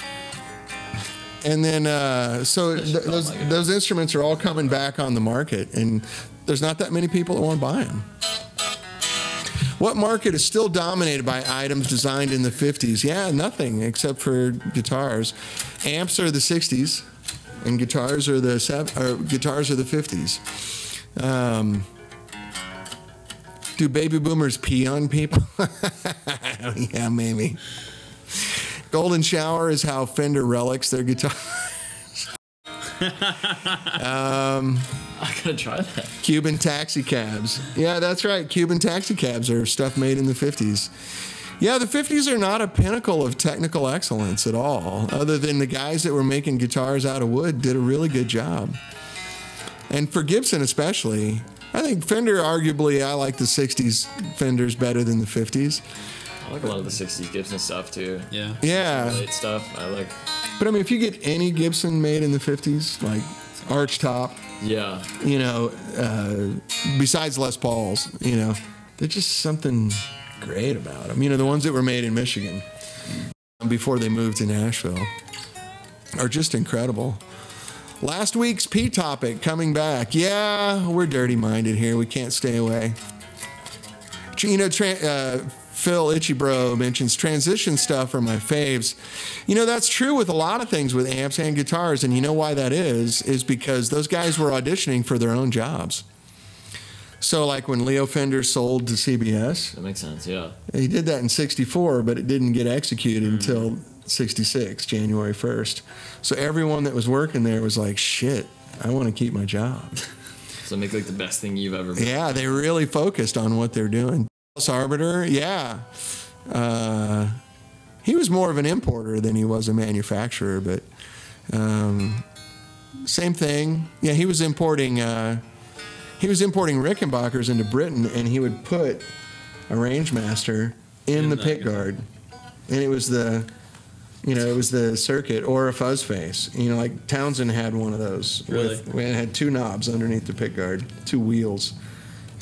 Speaker 1: And then, those instruments are all coming back on the market, and there's not that many people that want to buy them. What market is still dominated by items designed in the 50s? Yeah, nothing except for guitars. Amps are the 60s, and guitars are the 50s. Do baby boomers pee on people? Yeah, maybe. Golden Shower is how Fender relics their guitars.
Speaker 2: I gotta try that.
Speaker 1: Cuban taxi cabs. Yeah, that's right. Cuban taxi cabs are stuff made in the 50s. Yeah, the 50s are not a pinnacle of technical excellence at all, other than the guys that were making guitars out of wood did a really good job. And for Gibson especially, I think Fender, arguably, I like the 60s Fenders better than the 50s.
Speaker 2: I like a lot of the 60s Gibson stuff too.
Speaker 3: Yeah.
Speaker 1: Yeah.
Speaker 2: Late stuff. I like.
Speaker 1: But I mean, if you get any Gibson made in the 50s, like arch top,
Speaker 2: Yeah.
Speaker 1: you know, besides Les Pauls, you know, there's just something great about them. You know, the ones that were made in Michigan before they moved to Nashville are just incredible. Last week's P topic coming back. Yeah, we're dirty-minded here. We can't stay away. You know, Phil Itchy Bro mentions transition stuff are my faves. You know, that's true with a lot of things with amps and guitars, and you know why that is because those guys were auditioning for their own jobs. So like when Leo Fender sold to CBS.
Speaker 2: That makes sense, yeah.
Speaker 1: He did that in 64, but it didn't get executed until 66, January 1st. So everyone that was working there was like, shit, I want to keep my job.
Speaker 2: So make like the best thing you've ever been.
Speaker 1: Yeah, they really focused on what they're doing. Arbiter, yeah. He was more of an importer than he was a manufacturer, but same thing. Yeah, he was importing Rickenbackers into Britain, and he would put a Rangemaster in the pickguard, and it was the circuit or a fuzz face. You know, like Townsend had one of those.
Speaker 3: Really?
Speaker 1: It had two knobs underneath the pickguard, two wheels.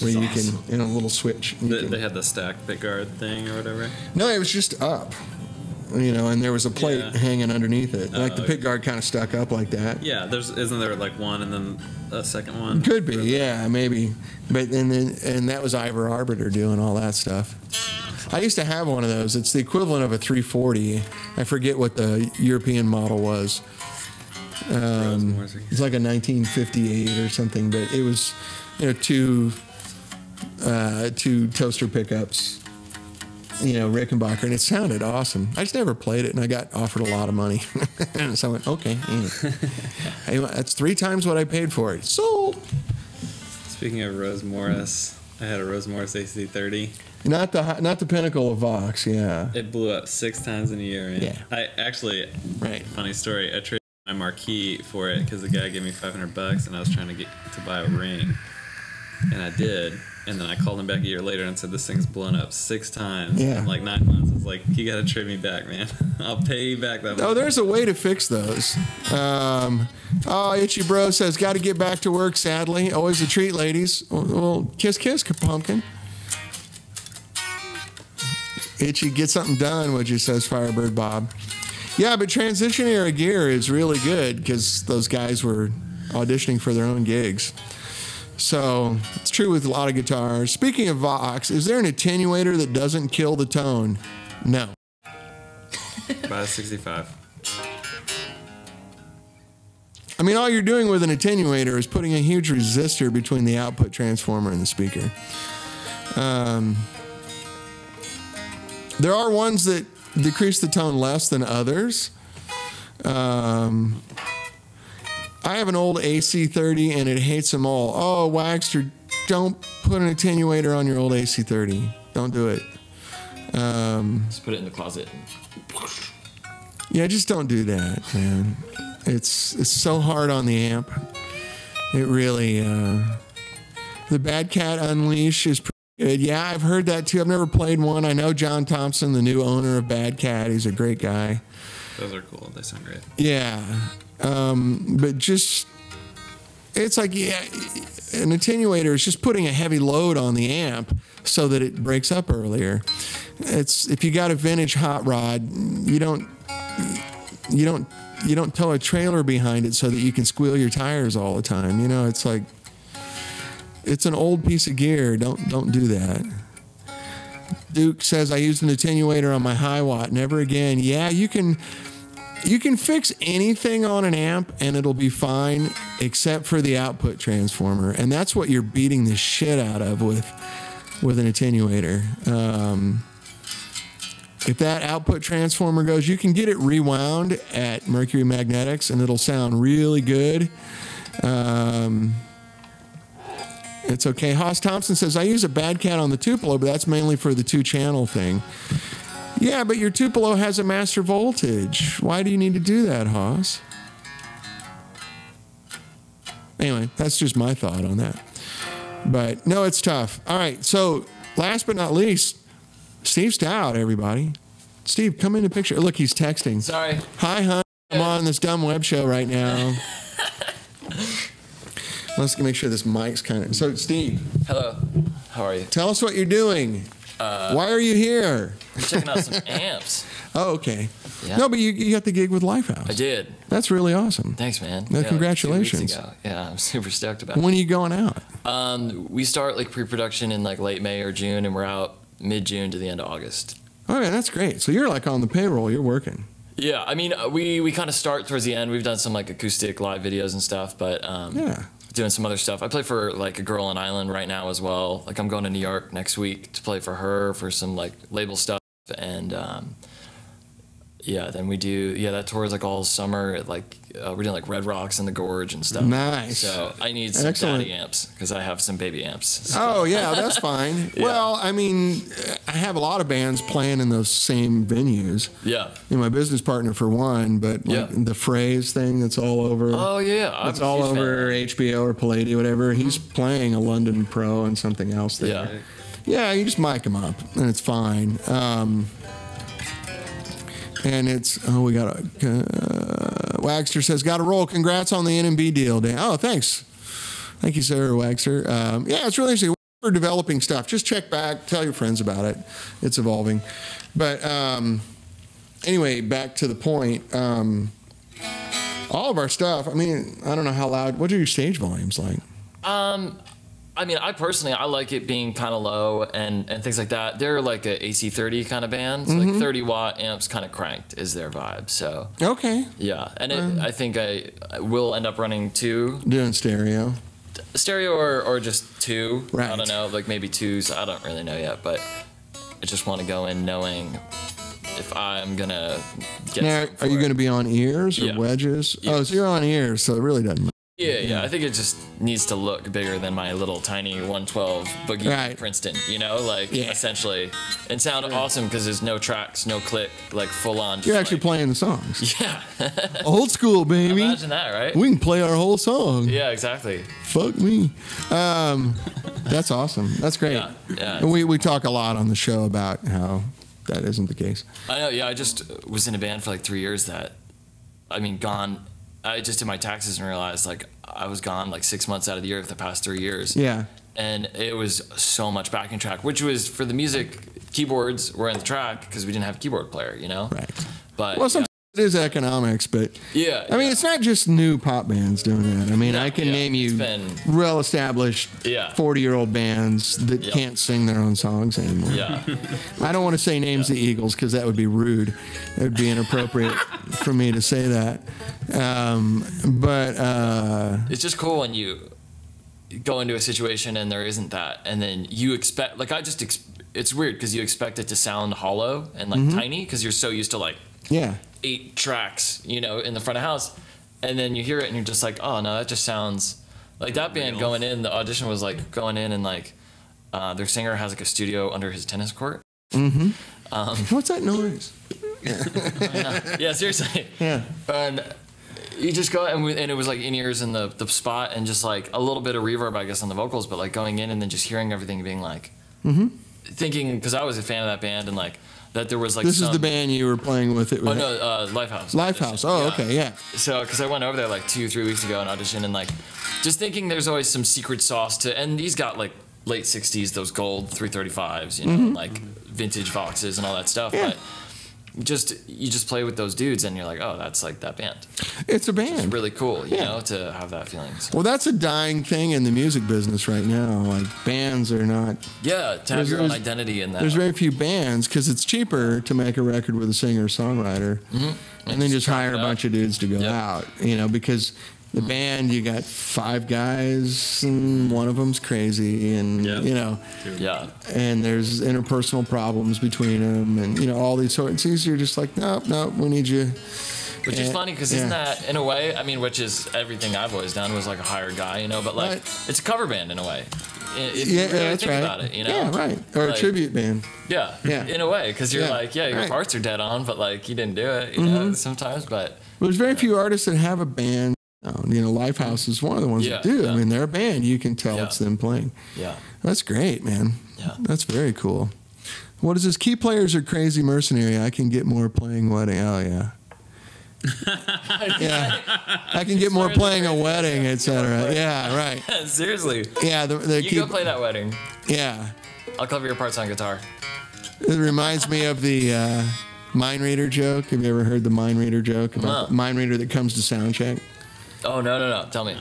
Speaker 1: Where you can, in a little switch.
Speaker 3: They had the stack pickguard thing or whatever?
Speaker 1: No, it was just up. You know, and there was a plate hanging underneath it. Like the pickguard kind of stuck up like that.
Speaker 3: Yeah, isn't there like one and then a second one?
Speaker 1: Could be, yeah, maybe. But and that was Ivor Arbiter doing all that stuff. I used to have one of those. It's the equivalent of a 340. I forget what the European model was. It's like a 1958 or something, but it was, you know, two toaster pickups, you know, Rickenbacker, and it sounded awesome. I just never played it, and I got offered a lot of money. So I went, okay, hey, that's 3 times what I paid for it. Sold.
Speaker 3: Speaking of Rose Morris, I had a Rose Morris AC30.
Speaker 1: Not the pinnacle of Vox, yeah.
Speaker 3: It blew up 6 times in a year. Man.
Speaker 1: Yeah.
Speaker 3: I actually, funny story, I traded my marquee for it because the guy gave me $500 and I was trying to buy a ring. And I did. And then I called him back a year later and said, this thing's blown up 6 times in like 9 months. I was like, you got to trade me back, man. I'll pay you back that money.
Speaker 1: Oh, there's a way to fix those. Itchy Bro says, got to get back to work, sadly. Always a treat, ladies. Well, kiss, pumpkin. Itchy, get something done, would you, says Firebird Bob. Yeah, but transition era gear is really good because those guys were auditioning for their own gigs. So it's true with a lot of guitars. Speaking of Vox, is there an attenuator that doesn't kill the tone? No.
Speaker 3: Buy a 65.
Speaker 1: I mean, all you're doing with an attenuator is putting a huge resistor between the output transformer and the speaker. There are ones that decrease the tone less than others. I have an old AC30 and it hates them all. Oh, Waxter, don't put an attenuator on your old AC30. Don't do it.
Speaker 2: Just put it in the closet.
Speaker 1: Yeah, just don't do that, man. It's so hard on the amp. It really. The Bad Cat Unleash is pretty good. Yeah, I've heard that too. I've never played one. I know John Thompson, the new owner of Bad Cat. He's a great guy.
Speaker 3: Those are cool. They sound great.
Speaker 1: Yeah, but just it's like an attenuator is just putting a heavy load on the amp so that it breaks up earlier. It's if you got a vintage hot rod, you don't tow a trailer behind it so that you can squeal your tires all the time. You know, it's like it's an old piece of gear. Don't do that. Duke says I used an attenuator on my high watt. Never again. Yeah, you can fix anything on an amp and it'll be fine except for the output transformer, and that's what you're beating the shit out of with an attenuator. If that output transformer goes, you can get it rewound at Mercury Magnetics and it'll sound really good. It's okay. Haas Thompson says, I use a Bad Cat on the Tupelo, but that's mainly for the 2-channel thing. Yeah, but your Tupelo has a master voltage. Why do you need to do that, Haas? Anyway, that's just my thought on that. But no, it's tough. All right, so last but not least, Steve Stout, everybody. Steve, come in the picture. Look, he's texting.
Speaker 4: Sorry.
Speaker 1: Hi, hon. I'm on this dumb web show right now. Let's make sure this mic's kind of... So, Steve.
Speaker 4: Hello. How are you?
Speaker 1: Tell us what you're doing. Why are you here?
Speaker 4: I'm checking out some amps.
Speaker 1: Oh, okay.
Speaker 4: Yeah.
Speaker 1: No, but you got the gig with Lifehouse.
Speaker 4: I did.
Speaker 1: That's really awesome.
Speaker 4: Thanks, man.
Speaker 1: No,
Speaker 4: yeah,
Speaker 1: congratulations.
Speaker 4: Like 2 weeks ago. Yeah, I'm super stoked about it.
Speaker 1: When are you going out?
Speaker 4: We start like pre-production in like late May or June, and we're out mid-June to the end of August.
Speaker 1: Oh, yeah, that's great. So you're like on the payroll. You're working.
Speaker 4: Yeah, I mean, we kind of start towards the end. We've done some like acoustic live videos and stuff, but
Speaker 1: yeah.
Speaker 4: Doing some other stuff. I play for like a girl on Island right now as well. Like I'm going to New York next week to play for her for some like label stuff, and yeah, then we do that tour is like all summer. Like we're doing like Red Rocks and the Gorge and stuff.
Speaker 1: Nice.
Speaker 4: So I need some daddy amps because I have some baby amps. So.
Speaker 1: Oh yeah, that's fine.
Speaker 4: Yeah.
Speaker 1: Well, I mean, I have a lot of bands playing in those same venues.
Speaker 4: Yeah.
Speaker 1: You know, my business partner for one, but like the Phrase thing that's all over.
Speaker 4: Oh yeah,
Speaker 1: it's all over HBO or Palladium, whatever. He's playing a London Pro and something else there.
Speaker 4: Yeah.
Speaker 1: Yeah, you just mic him up and it's fine. And it's, we got a, Wagster says, got a roll. Congrats on the NMB deal, Dan. Oh, thanks. Thank you, sir, Wagster. Yeah, it's really interesting. We're developing stuff. Just check back. Tell your friends about it. It's evolving. But anyway, back to the point. All of our stuff, I mean, I don't know how loud. What are your stage volumes like?
Speaker 4: I mean, I personally, I like it being kind of low and things like that. They're like a AC30 kind of band. So like 30-watt amps kind of cranked is their vibe. So
Speaker 1: okay.
Speaker 4: Yeah, and I think I will end up running 2.
Speaker 1: Doing stereo.
Speaker 4: Stereo or just 2.
Speaker 1: Right.
Speaker 4: I don't know, like maybe 2s. I don't really know yet, but I just want to go in knowing if I'm going to get
Speaker 1: now, are you going to be on ears or wedges?
Speaker 4: Yes.
Speaker 1: Oh, so you're on ears, so it really doesn't matter.
Speaker 4: Yeah. I think it just needs to look bigger than my little tiny 112 Boogie Princeton, you know, like essentially, and sound awesome because there's no tracks, no click, like full on.
Speaker 1: You're actually playing the songs.
Speaker 4: Yeah.
Speaker 1: Old school, baby.
Speaker 4: Imagine that, right?
Speaker 1: We can play our whole song.
Speaker 4: Yeah, exactly.
Speaker 1: Fuck me. That's awesome. That's great.
Speaker 4: Yeah.
Speaker 1: And we talk a lot on the show about how that isn't the case.
Speaker 4: I know. Yeah, I just was in a band for like 3 years gone. I just did my taxes and realized like I was gone like 6 months out of the year for the past 3 years.
Speaker 1: Yeah.
Speaker 4: And it was so much backing track, which was for the music, keyboards were in the track because we didn't have a keyboard player, you know?
Speaker 1: Right.
Speaker 4: But
Speaker 1: well, sometimes it is economics, but I mean, it's not just new pop bands doing that. I mean, I can name you well-established 40-year-old bands that can't sing their own songs anymore.
Speaker 4: Yeah.
Speaker 1: I don't want to say names of the Eagles because that would be rude. It would be inappropriate for me to say that. But
Speaker 4: it's just cool when you go into a situation and there isn't that, and then you expect, like it's weird because you expect it to sound hollow and like tiny because you're so used to like 8 tracks, you know, in the front of house, and then you hear it and you're just like, oh no, that just sounds like that band going in. The audition was like going in and like their singer has like a studio under his tennis court.
Speaker 1: What's that noise?
Speaker 4: Yeah, seriously.
Speaker 1: Yeah.
Speaker 4: And you just go and it was like in-ears in the spot and just like a little bit of reverb, I guess, on the vocals, but like going in and then just hearing everything being like, thinking, because I was a fan of that band and like that there was like
Speaker 1: this is the band you were playing with. It.
Speaker 4: Oh no, Lifehouse.
Speaker 1: Lifehouse. Oh, yeah. Okay, yeah.
Speaker 4: So because I went over there like 2-3 weeks ago and auditioned and like just thinking there's always some secret sauce to, and these got like late 60s, those gold 335s, you know, and like vintage Voxes and all that stuff, but. You just play with those dudes and you're like, oh, that's like that band.
Speaker 1: It's a band.
Speaker 4: It's really cool, you know, to have that feeling. So.
Speaker 1: Well, that's a dying thing in the music business right now. Like bands are not.
Speaker 4: Yeah, to have your own identity in that.
Speaker 1: There's very few bands because it's cheaper to make a record with a singer-songwriter, and then just hire a bunch of dudes to go out. You know, because. The band, you got 5 guys, and one of them's crazy, and you know, and there's interpersonal problems between them, and you know all these sorts. So you're just like, nope, we need you.
Speaker 4: Which is funny because isn't that in a way? I mean, which is everything I've always done was like a hired guy, you know. But like, it's a cover band in a way. If you really
Speaker 1: that's
Speaker 4: think
Speaker 1: right.
Speaker 4: about it, you know.
Speaker 1: Yeah, right. Or like, a tribute band.
Speaker 4: Yeah, in a way, because you're like, your parts are dead on, but like you didn't do it, you know, sometimes. But
Speaker 1: there's very few artists that have a band. You know, Lifehouse is one of the ones that do. I mean, they're a band. You can tell it's them playing. Yeah. That's great, man. Yeah. That's very cool. What is this? Key players are crazy mercenary. I can get more playing wedding. Oh, yeah. Yeah. I can get more playing a wedding, etc. Yeah, right.
Speaker 4: Seriously.
Speaker 1: Yeah.
Speaker 4: You go play that wedding.
Speaker 1: Yeah.
Speaker 4: I'll cover your parts on guitar.
Speaker 1: It reminds me of the mind reader joke. Have you ever heard the mind reader joke about the mind reader that comes to sound check?
Speaker 4: Oh, no. Tell me.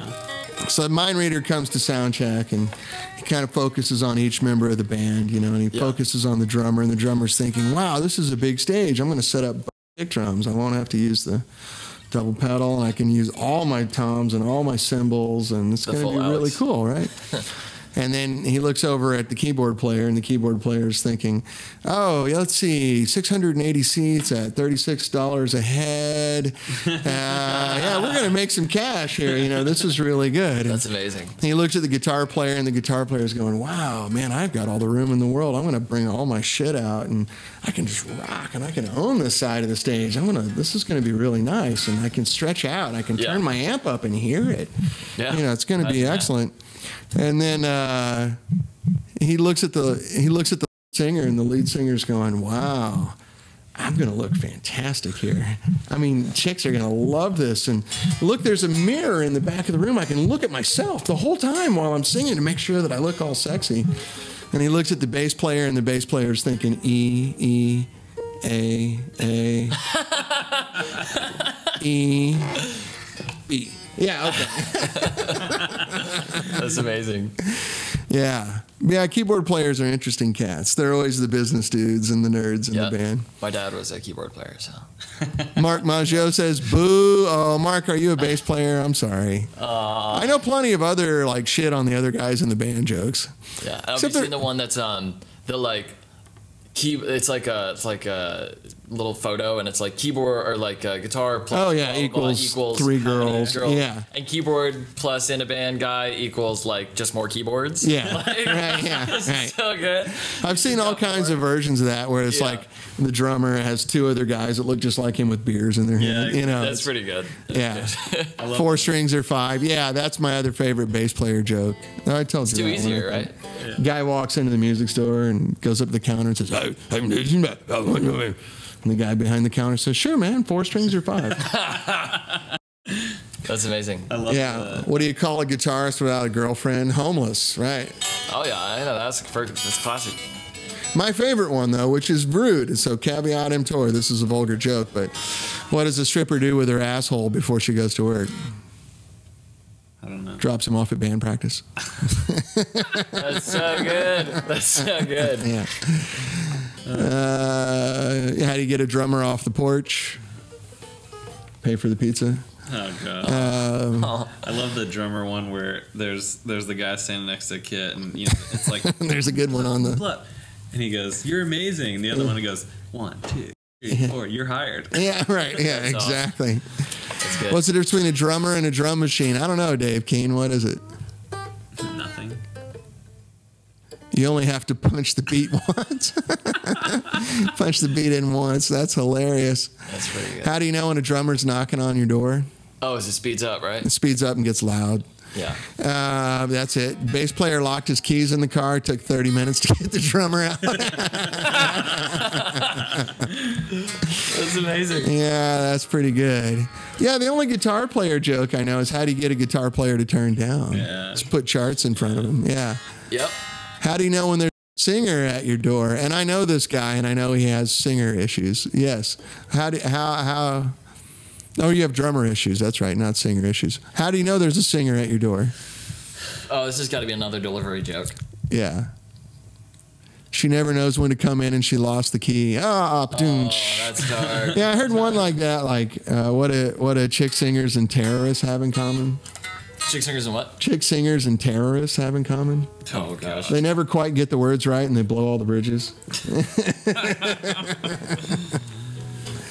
Speaker 1: So the mind reader comes to sound check and he kind of focuses on each member of the band, you know, and he focuses on the drummer, and the drummer's thinking, wow, this is a big stage. I'm going to set up kick drums. I won't have to use the double pedal, and I can use all my toms and all my cymbals, and it's going to be really cool, right? And then he looks over at the keyboard player, and the keyboard player is thinking, oh, yeah, let's see, 680 seats at $36 a head. Yeah, we're going to make some cash here. You know, this is really good.
Speaker 4: That's amazing.
Speaker 1: And he looks at the guitar player, and the guitar player is going, wow, man, I've got all the room in the world. I'm going to bring all my shit out, and I can just rock, and I can own this side of the stage. This is going to be really nice, and I can stretch out. I can turn my amp up and hear it. Yeah. You know, it's going to be excellent. And then he looks at the singer, and the lead singer's going, wow, I'm going to look fantastic here. I mean, chicks are going to love this. And look, there's a mirror in the back of the room. I can look at myself the whole time while I'm singing to make sure that I look all sexy. And he looks at the bass player, and the bass player's thinking E, A, E, B. Yeah, okay.
Speaker 4: That's amazing.
Speaker 1: Yeah. Keyboard players are interesting cats. They're always the business dudes and the nerds in the band.
Speaker 4: My dad was a keyboard player, so.
Speaker 1: Mark Maggio says, boo. Oh, Mark, are you a bass player? I'm sorry. I know plenty of other, like, shit on the other guys in the band jokes.
Speaker 4: Yeah. Have you seen the one that's, the, like, it's like a little photo, and it's like keyboard or like guitar plus
Speaker 1: equals 3 girls. Yeah.
Speaker 4: And keyboard plus in a band guy equals like just more keyboards.
Speaker 1: Yeah.
Speaker 4: Like,
Speaker 1: right.
Speaker 4: So good.
Speaker 1: I've seen all kinds of versions of that where it's like the drummer has 2 other guys that look just like him with beers in their hand. You know,
Speaker 4: that's pretty good.
Speaker 1: That's good. 4 strings or 5. Yeah, that's my other favorite bass player joke. I told you.
Speaker 4: It's too easier, right?
Speaker 1: Yeah. Guy walks into the music store and goes up to the counter and says, and the guy behind the counter says, sure, man, 4 strings or 5.
Speaker 4: That's amazing.
Speaker 3: I love that.
Speaker 1: What do you call a guitarist without a girlfriend? Homeless, right?
Speaker 4: Oh, yeah, I know. That's classic.
Speaker 1: My favorite one, though, which is rude, so caveat emptor, this is a vulgar joke, but what does a stripper do with her asshole before she goes to work?
Speaker 3: I don't know.
Speaker 1: Drops him off at band practice.
Speaker 4: That's so good. That's so good.
Speaker 1: Yeah. How do you get a drummer off the porch? Pay for the pizza.
Speaker 3: Oh god! I love the drummer one where there's the guy standing next to a kid, and you know, it's like
Speaker 1: there's a good one on the.
Speaker 3: And he goes, "You're amazing." And the other one goes, 1, 2, 3, 4. You're hired.
Speaker 1: Yeah, right. Yeah,
Speaker 4: That's
Speaker 1: exactly.
Speaker 4: That's good.
Speaker 1: What's the difference between a drummer and a drum machine? I don't know, Dave Keane. What is it?
Speaker 3: Nothing.
Speaker 1: You only have to punch the beat once. Punch the beat in once. That's hilarious.
Speaker 4: That's pretty good.
Speaker 1: How do you know when a drummer's knocking on your door?
Speaker 4: Oh, as it speeds up, right?
Speaker 1: It speeds up and gets loud.
Speaker 4: Yeah.
Speaker 1: That's it. Bass player locked his keys in the car. It took 30 minutes to get the drummer out.
Speaker 4: That's amazing.
Speaker 1: Yeah, that's pretty good. Yeah, the only guitar player joke I know is how do you get a guitar player to turn down?
Speaker 3: Yeah.
Speaker 1: Just put charts in front of him. Yeah.
Speaker 4: Yep.
Speaker 1: How do you know when there's a singer at your door? And I know this guy, and I know he has singer issues. Yes. How? Oh, you have drummer issues. That's right, not singer issues. How do you know there's a singer at your door?
Speaker 4: Oh, this has got to be another delivery joke.
Speaker 1: Yeah. She never knows when to come in, and she lost the key.
Speaker 4: Oh, that's dark.
Speaker 1: Yeah, I heard one like that. Like, what a chick singers and terrorists have in common.
Speaker 4: Chick singers and what?
Speaker 1: Chick singers and terrorists have in common.
Speaker 4: Oh gosh.
Speaker 1: They never quite get the words right, and they blow all the bridges.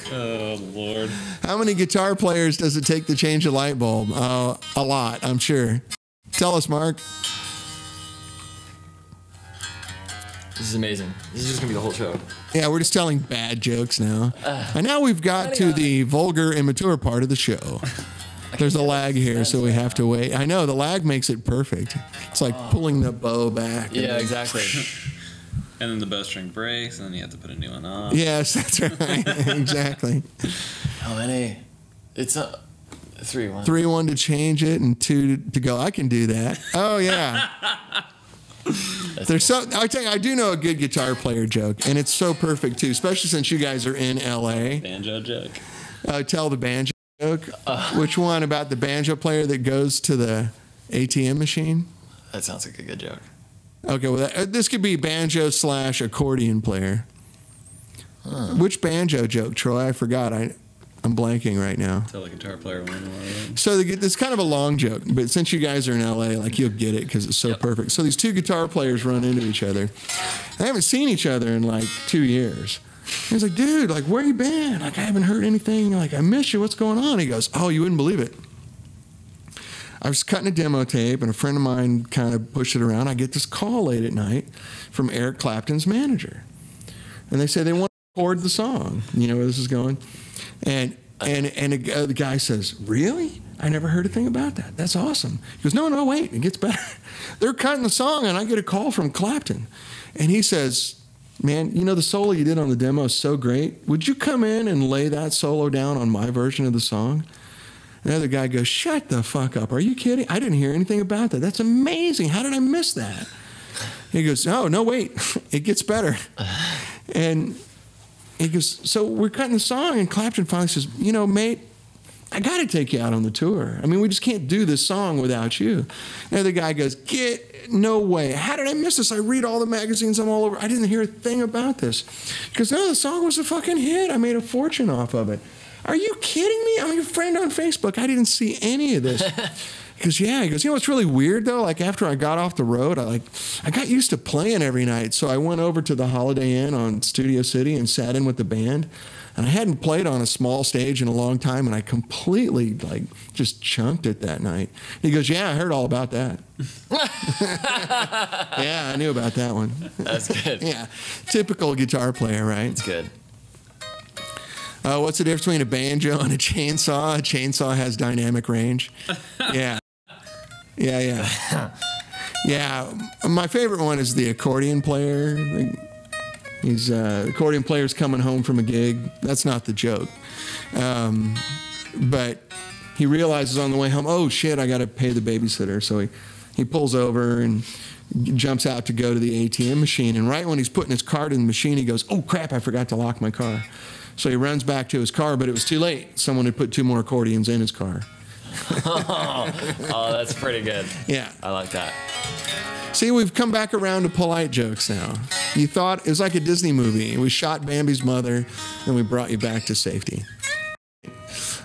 Speaker 3: Oh, Lord.
Speaker 1: How many guitar players does it take to change a light bulb? A lot, I'm sure. Tell us, Mark.
Speaker 4: This is amazing. This is just going to be the whole show.
Speaker 1: Yeah, we're just telling bad jokes now. And now we've got to the vulgar, immature part of the show. There's a lag here, so we have to wait. I know, the lag makes it perfect. It's like pulling the bow back.
Speaker 4: Yeah, exactly.
Speaker 3: And then the bowstring breaks, and then you have to put a new one on.
Speaker 1: Yes, that's right. Exactly.
Speaker 4: How many? It's a 3-1.
Speaker 1: 3-1 to change it, and 2 to go. I can do that. Oh yeah. There's so I tell you, I do know a good guitar player joke, and it's so perfect too, especially since you guys are in LA.
Speaker 3: Banjo joke.
Speaker 1: Tell the banjo joke. Which one about the banjo player that goes to the ATM machine?
Speaker 4: That sounds like a good joke.
Speaker 1: Okay, well, this could be banjo / accordion player. Which banjo joke, Troy? I forgot. I'm blanking right now.
Speaker 3: Tell the guitar player when.
Speaker 1: So it's kind of a long joke, but since you guys are in LA, like you'll get it because it's so perfect. So these two guitar players run into each other. They haven't seen each other in like 2 years. He's like, dude, like where you been? Like I haven't heard anything. Like I miss you. What's going on? He goes, oh, you wouldn't believe it. I was cutting a demo tape, and a friend of mine kind of pushed it around. I get this call late at night from Eric Clapton's manager, and they say they want to record the song. You know where this is going? And the guy says, really? I never heard a thing about that. That's awesome. He goes, no, wait, it gets better. They're cutting the song, and I get a call from Clapton, and he says, man, you know the solo you did on the demo is so great. Would you come in and lay that solo down on my version of the song? Another guy goes, shut the fuck up. Are you kidding? I didn't hear anything about that. That's amazing. How did I miss that? He goes, oh, no, wait. It gets better. And he goes, so we're cutting the song, and Clapton finally says, you know, mate, I got to take you out on the tour. I mean, we just can't do this song without you. Another guy goes, no way. How did I miss this? I read all the magazines. I'm all over. I didn't hear a thing about this. He goes, no, the song was a fucking hit. I made a fortune off of it. Are you kidding me? I'm your friend on Facebook. I didn't see any of this. He goes, yeah. He goes, you know what's really weird though? Like after I got off the road, I got used to playing every night. So I went over to the Holiday Inn on Studio City and sat in with the band. And I hadn't played on a small stage in a long time, and I completely just chunked it that night. He goes, yeah, I heard all about that. Yeah, I knew about that one.
Speaker 4: That's good.
Speaker 1: Yeah, typical guitar player, right?
Speaker 4: It's good.
Speaker 1: What's the difference between a banjo and a chainsaw? A chainsaw has dynamic range. Yeah. Yeah, my favorite one is the accordion player. He's accordion player's coming home from a gig. That's not the joke. But he realizes on the way home, oh shit, I got to pay the babysitter. So he pulls over and jumps out to go to the ATM machine. And right when he's putting his card in the machine, he goes, oh crap, I forgot to lock my car. So he runs back to his car, but it was too late. Someone had put 2 more accordions in his car.
Speaker 4: Oh, that's pretty good.
Speaker 1: Yeah.
Speaker 4: I like that.
Speaker 1: See, we've come back around to polite jokes now. You thought it was like a Disney movie. We shot Bambi's mother, and we brought you back to safety.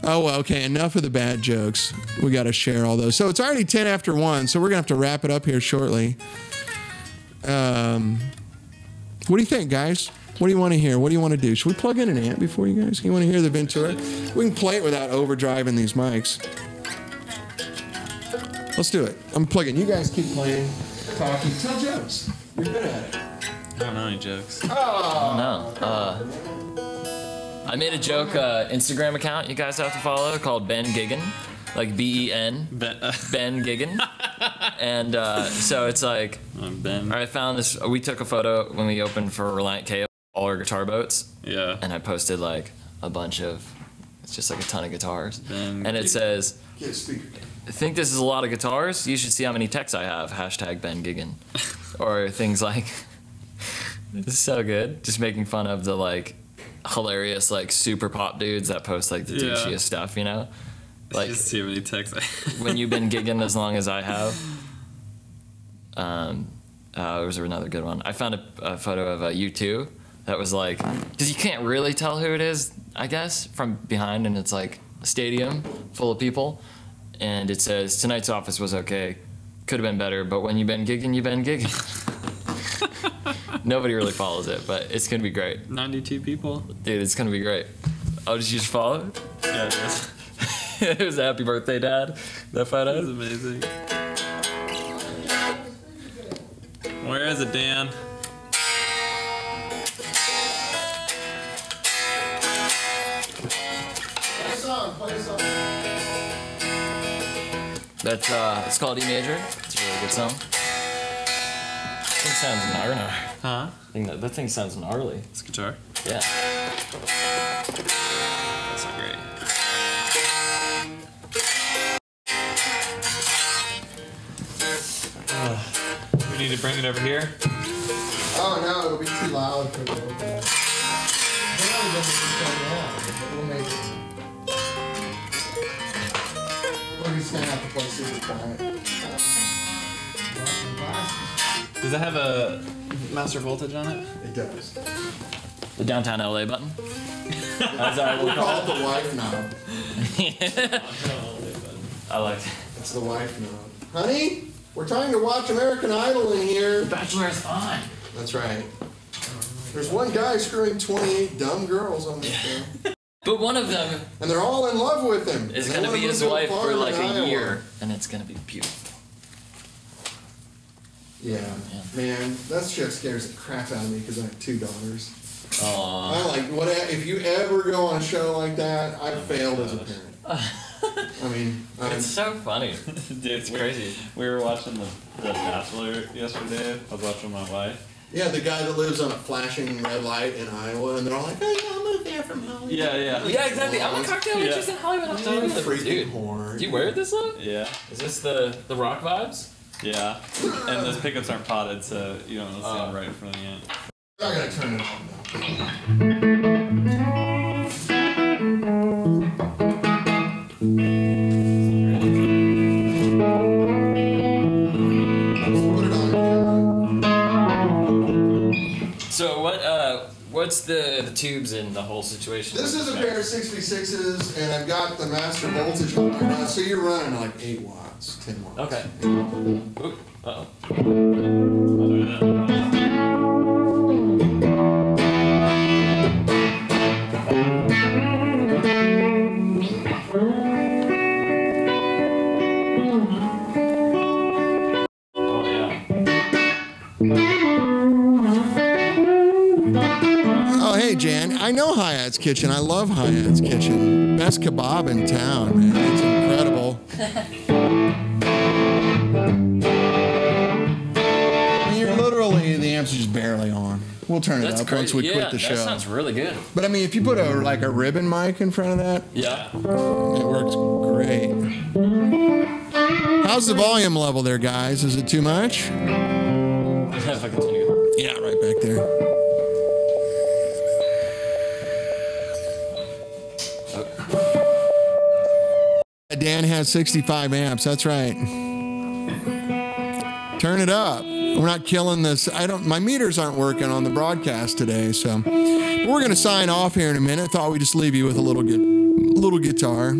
Speaker 1: Oh, well, okay, enough of the bad jokes. We got to share all those. So it's already 10 after 1, so we're going to have to wrap it up here shortly. What do you think, guys? What do you want to hear? What do you want to do? Should we plug in an amp before you guys? You want to hear the Ventura? We can play it without overdriving these mics. Let's do it. I'm plugging. You guys keep playing, talking. Tell jokes. You're good at it.
Speaker 3: I don't know any jokes.
Speaker 4: Oh, no. I made a joke Instagram account you guys have to follow called Ben Giggin. like Ben Giggin. And so it's like,
Speaker 3: Ben.
Speaker 4: I found this. We took a photo when we opened for Reliant K, all our guitar boats.
Speaker 3: Yeah.
Speaker 4: And I posted like a bunch of, it's just like a ton of guitars. And it says, think this is a lot of guitars? You should see how many texts I have. # Ben Giggin. Or things like, this is so good. Just making fun of the like hilarious like super pop dudes that post like the douchiest stuff, you know? Like,
Speaker 3: just see how many texts I have.
Speaker 4: When you've been gigging as long as I have. There was another good one. I found a photo of U2 that was like, because you can't really tell who it is, I guess, from behind, and it's like a stadium full of people, and it says, tonight's office was okay, could have been better, but when you've been gigging, you've been gigging. Nobody really follows it, but it's gonna be great.
Speaker 3: 92 people?
Speaker 4: Dude, it's gonna be great. Oh, did you just follow it?
Speaker 3: Yeah, it is.
Speaker 4: It was a happy birthday, Dad. That photo
Speaker 3: is amazing. Where is it, Dan?
Speaker 1: Play a song.
Speaker 4: That's it's called E major. It's a really good song. That thing sounds gnarly.
Speaker 3: Huh?
Speaker 4: That thing sounds gnarly.
Speaker 3: This guitar?
Speaker 4: Yeah.
Speaker 3: That's not great. We need to bring it over here.
Speaker 1: Oh no, it'll be too loud for the opener. We'll make it. We're just gonna have to play super quiet.
Speaker 3: Does it have a master voltage on it?
Speaker 1: It does.
Speaker 4: The downtown LA button.
Speaker 1: As I will call it the wife knob.
Speaker 4: I like it.
Speaker 1: It's the wife knob. Honey, we're trying to watch American Idol in here.
Speaker 4: The Bachelor is on.
Speaker 1: That's right. There's one guy screwing 28 dumb girls on this show.
Speaker 4: But one of them,
Speaker 1: and they're all in love with him.
Speaker 4: Is going to be his wife for like a year, and it's going to be beautiful.
Speaker 1: Yeah, man, that shit scares the crap out of me because I have 2 daughters.
Speaker 4: Aww.
Speaker 1: I'm like, what if you ever go on a show like that? I failed as a parent. I mean,
Speaker 4: it's so funny.
Speaker 3: Dude,
Speaker 4: it's crazy.
Speaker 3: We were watching the Bachelor yesterday. I was watching with my wife.
Speaker 1: Yeah, the guy that lives on a flashing red light in Iowa, and they're all like, "Oh yeah, I moved there from Hollywood."
Speaker 3: Yeah,
Speaker 4: exactly. I'm a cocktail waitress in Hollywood.
Speaker 1: Freaking whore.
Speaker 4: Do you wear this though?
Speaker 3: Yeah.
Speaker 4: Is this the rock vibes?
Speaker 3: Yeah. And those pickups aren't potted, so you don't want to see them right in front of you.
Speaker 1: I gotta turn it on now.
Speaker 4: So what's the tubes in the whole situation?
Speaker 1: This is a pair of 66s, and I've got the master voltage on there now, so you're running like 8 watts, 10 watts.
Speaker 4: Okay. Ooh, uh-oh.
Speaker 1: Oh, hey, Jan. I know Hyatt's Kitchen. I love Hyatt's Kitchen. Best kebab in town, man. It's incredible. You're literally, the amps are just barely on. We'll turn it up once we quit the show.
Speaker 4: That sounds really good.
Speaker 1: But I mean, if you put a ribbon mic in front of that, it works great. How's the volume level there, guys? Is it too much?
Speaker 4: If I continue.
Speaker 1: Yeah, right back there. Dan has 65 amps. That's right. Turn it up. We're not killing this. My meters aren't working on the broadcast today, so we're going to sign off here in a minute. Thought we'd just leave you with a little guitar. I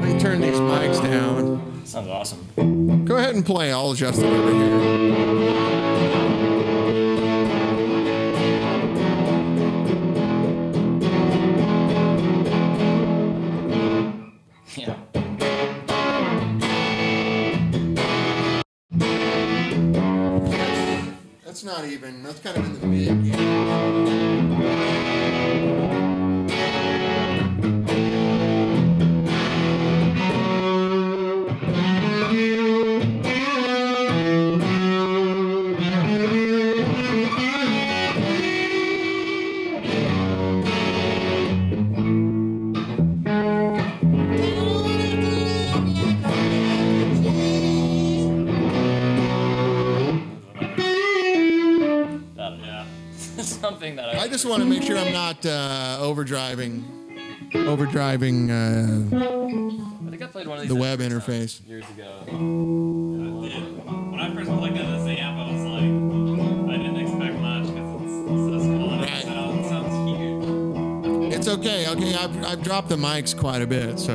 Speaker 1: can turn these mics down.
Speaker 4: Sounds awesome.
Speaker 1: Go ahead and play. I'll adjust it over here. That's not even. That's kind of in the mid. Yeah.
Speaker 4: Something that
Speaker 1: I just want to make sure I'm not overdriving. I
Speaker 4: think I played one of these
Speaker 1: the web interface
Speaker 4: years ago.
Speaker 3: When I first looked at this amp, I was like, I didn't expect much because it's so small and
Speaker 1: Right.
Speaker 3: it sounds huge.
Speaker 1: It's okay. I've dropped the mics quite a bit, so.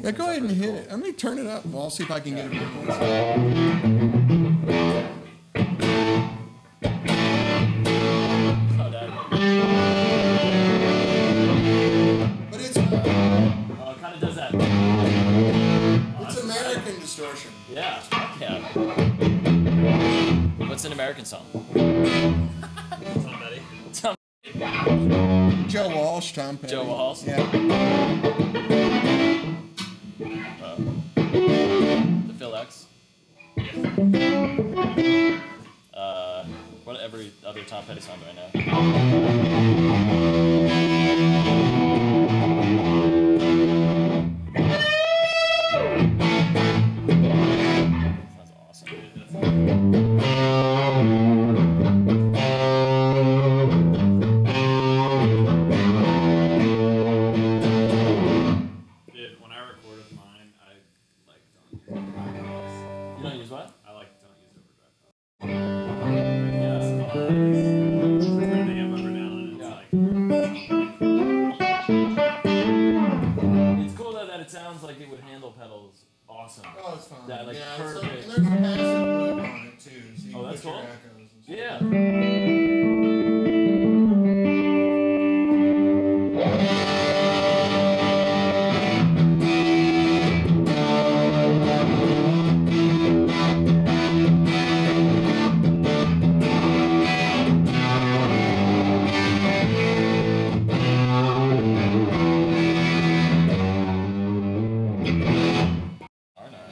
Speaker 1: Yeah, go ahead and hit it. Let me turn it up. Well, I'll see if I can get it. But it's.
Speaker 4: It kind of does that.
Speaker 1: It's American distortion.
Speaker 4: Yeah. Yeah. What's an American song?
Speaker 3: Somebody.
Speaker 1: Joe Walsh, Tom Petty.
Speaker 4: Joe Walsh?
Speaker 1: Yeah.
Speaker 4: The Phil X. What every other Tom Petty song do I know? Sounds awesome.
Speaker 3: Dude, when I record with mine, I like don't use overdrive.
Speaker 4: You don't use what?
Speaker 3: I like don't use overdrive. Yeah, turn the amp up or down and
Speaker 4: It's cool though that it sounds like it would handle pedals awesome.
Speaker 1: Oh, it's fun.
Speaker 4: That, like,
Speaker 1: yeah,
Speaker 4: perfect.
Speaker 1: and there's a passive loop on it too, so you
Speaker 4: Oh,
Speaker 1: can
Speaker 4: that's
Speaker 1: put your
Speaker 4: cool.
Speaker 1: echoes and stuff.
Speaker 4: Yeah.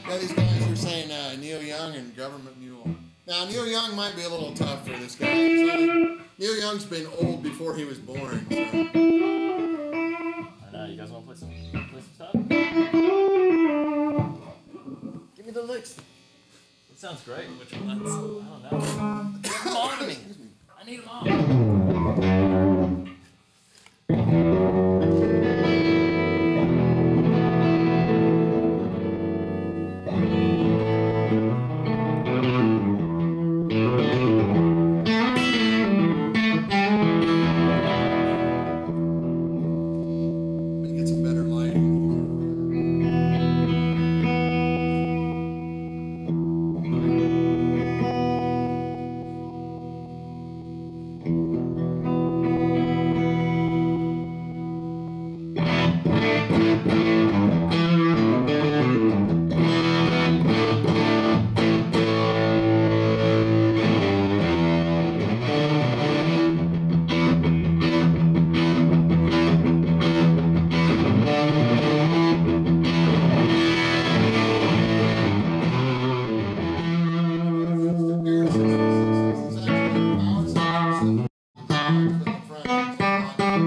Speaker 1: Yeah, these guys are saying Neil Young and Government Mule. Now, Neil Young might be a little tough for this guy. Neil Young's been old before he was born. So.
Speaker 4: I know. You guys want to play some stuff? Give me the licks. It sounds great. Which one? I don't know. Give them all to me. I need them all.
Speaker 1: Let me get some better lighting.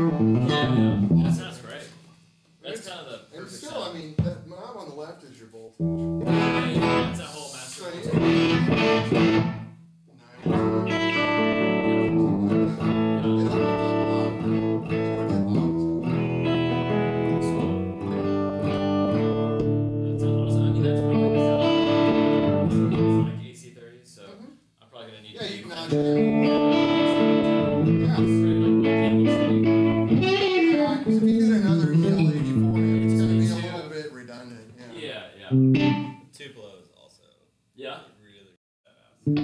Speaker 4: That sounds great. That's kind of the
Speaker 1: And
Speaker 4: perfect
Speaker 1: still, I
Speaker 4: sound.
Speaker 1: mean, that knob on the left is your voltage.
Speaker 4: That's a whole master.
Speaker 1: So, yeah, you can add yeah, because if you get another EL84, it's going to be a little bit redundant. Yeah.
Speaker 4: Yeah.
Speaker 3: Tupelo is also
Speaker 4: Yeah.
Speaker 3: really badass.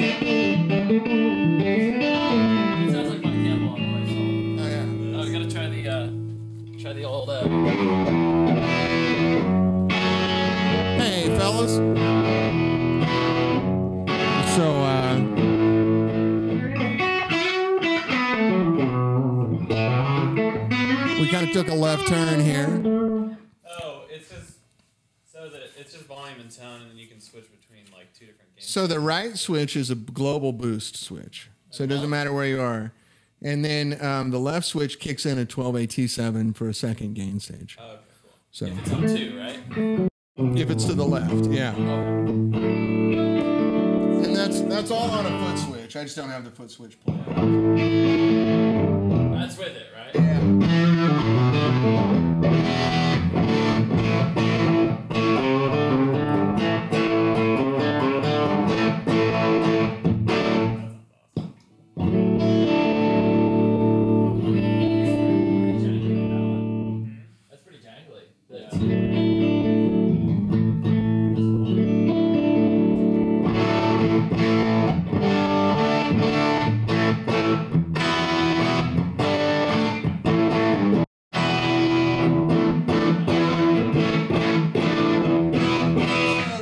Speaker 4: It sounds like my Campbell on my song.
Speaker 1: Oh, yeah.
Speaker 4: Oh, we gotta try the old.
Speaker 1: Hey, fellas. So, kind of took a left turn here.
Speaker 3: Oh, it's just so that it's just volume and tone, and then you can switch between like 2 different gains.
Speaker 1: So the right switch is a global boost switch. So it doesn't matter where you are. And then the left switch kicks in at 12AT7 for a second gain stage.
Speaker 3: Oh, okay, cool.
Speaker 1: So
Speaker 4: If it's on 2, right?
Speaker 1: if it's to the left, yeah. And that's all on a foot switch. I just don't have the foot switch plugged.
Speaker 4: That's with it, right?
Speaker 1: Yeah.
Speaker 4: That's pretty jangly.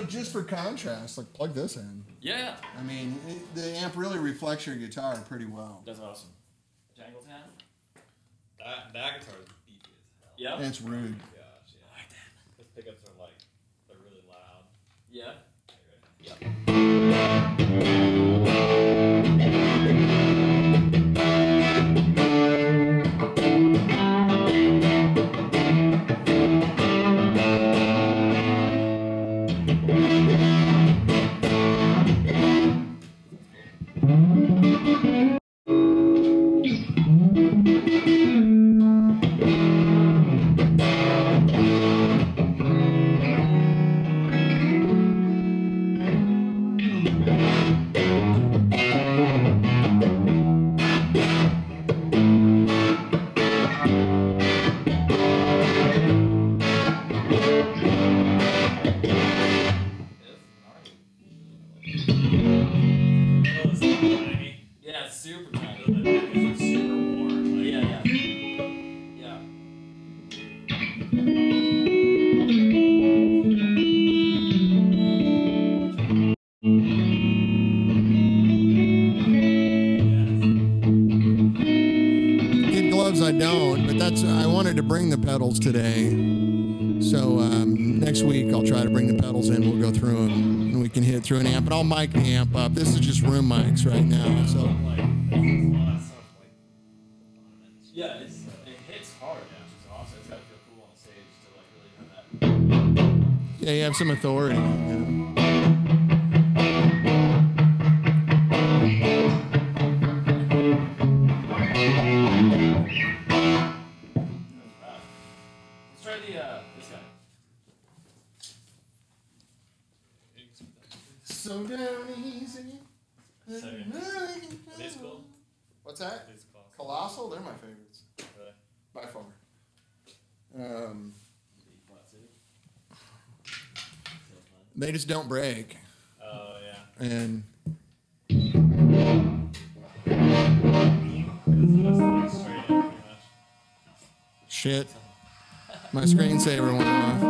Speaker 1: Just for contrast, like plug this in.
Speaker 4: Yeah.
Speaker 1: I mean, the amp really reflects your guitar pretty well.
Speaker 4: That's awesome. Jangle Town?
Speaker 3: That guitar is beefy as hell.
Speaker 4: Yeah.
Speaker 1: And it's rude.
Speaker 3: Gosh, yeah.
Speaker 4: I like that.
Speaker 3: Those pickups are like, they're really loud.
Speaker 4: Yeah.
Speaker 3: Yeah.
Speaker 4: Yeah, it's super tiny. It's super warm. Like, yeah.
Speaker 1: Kid gloves I don't, but I wanted to bring the pedals today. So next week I'll try to bring the pedals in. We'll go through them and we can hit through an amp. And I'll mic the amp up. This is just room mics right now. So
Speaker 4: Yeah, it hits hard, which is awesome. It's gotta feel cool on stage to like really have that.
Speaker 1: yeah, you have some authority.
Speaker 4: Let's try this guy.
Speaker 1: So down easy.
Speaker 3: This cool?
Speaker 1: What's that?
Speaker 3: This cool.
Speaker 1: Colossal? They're my favorites.
Speaker 3: Really?
Speaker 1: By far. They just don't break.
Speaker 3: Oh, yeah.
Speaker 1: And
Speaker 3: It's straight up, pretty much.
Speaker 1: shit. My screensaver went off.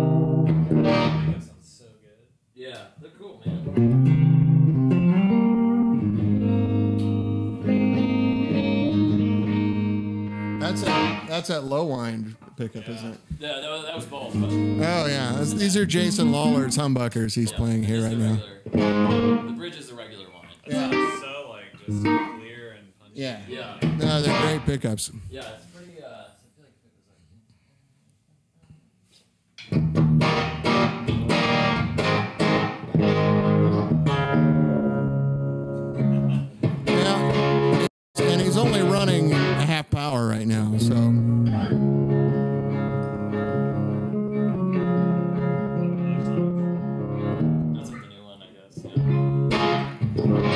Speaker 3: That sounds so good.
Speaker 4: Yeah, they're cool, man.
Speaker 1: That's that low wind pickup, isn't it?
Speaker 4: Yeah, that was both. But
Speaker 1: Oh yeah, these are Jason Lawler's humbuckers he's playing here right now.
Speaker 4: The bridge is the regular one.
Speaker 1: Yeah.
Speaker 3: It's so like just clear and punchy.
Speaker 1: Yeah.
Speaker 4: Yeah.
Speaker 1: No, they're great pickups.
Speaker 4: Yeah, it's pretty. I feel like if it was
Speaker 1: Yeah, and he's only running half power right now, so.
Speaker 4: that's like the new one, I guess. Yeah.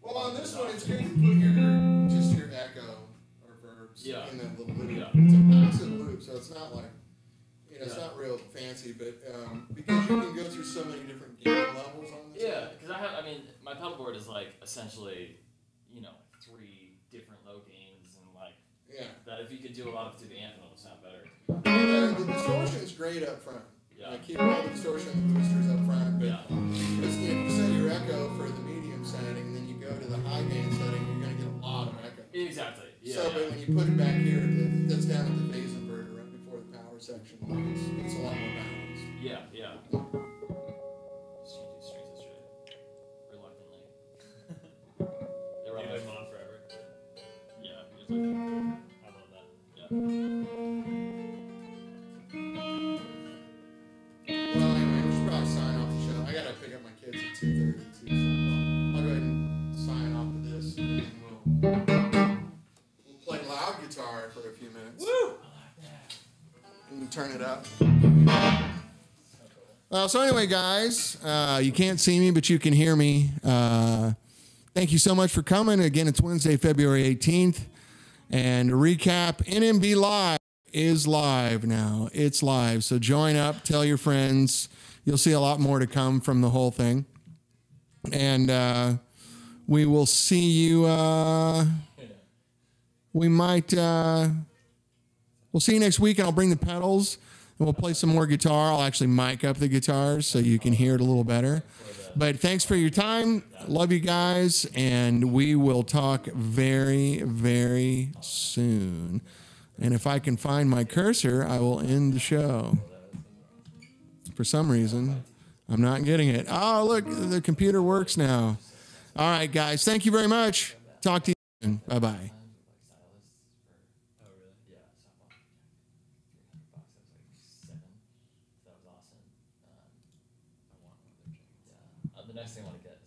Speaker 1: Well, on this one, it's good to put just your echo or verbs in that little loop. Yeah. It's a passive loop, so it's not like, it's not real fancy, but because you can go through so many different gain levels on this.
Speaker 4: Yeah, because my pedal board is like essentially, 3 different low gains and like. Yeah. That if you could do a lot of through the amp, it'll sound better.
Speaker 1: The distortion is great up front. Yeah. Keep all the distortion and the boosters up front, but because if you set your echo for the medium setting, then you go to the high gain setting, you're going to get a lot of echo.
Speaker 4: Exactly. Yeah.
Speaker 1: So, but when you put it back here, that's down at the phase inverter right before the power section. It's a lot more balanced.
Speaker 4: Yeah. Just can't do strings this straight. Reluctantly. They run them on forever. Yeah. I love that. Yeah.
Speaker 1: Well, anyway, we should probably sign off the show. I gotta pick up my kids at 2:30 too, so I'll go ahead and sign off to this, and we'll play loud guitar for a few minutes.
Speaker 4: Woo! I like that.
Speaker 1: You can turn it up. So anyway, guys, you can't see me, but you can hear me. Thank you so much for coming. Again, it's Wednesday, February 18th. And to recap, NMB Live is live now. It's live. So join up, tell your friends. You'll see a lot more to come from the whole thing. And we will see you. We'll see you next week, and I'll bring the pedals, and we'll play some more guitar. I'll actually mic up the guitars so you can hear it a little better. But thanks for your time. Love you guys, and we will talk very, very soon. And if I can find my cursor, I will end the show. For some reason, I'm not getting it. Oh, look, the computer works now. All right, guys. Thank you very much. Talk to you soon. Bye-bye.
Speaker 4: The next thing I want to get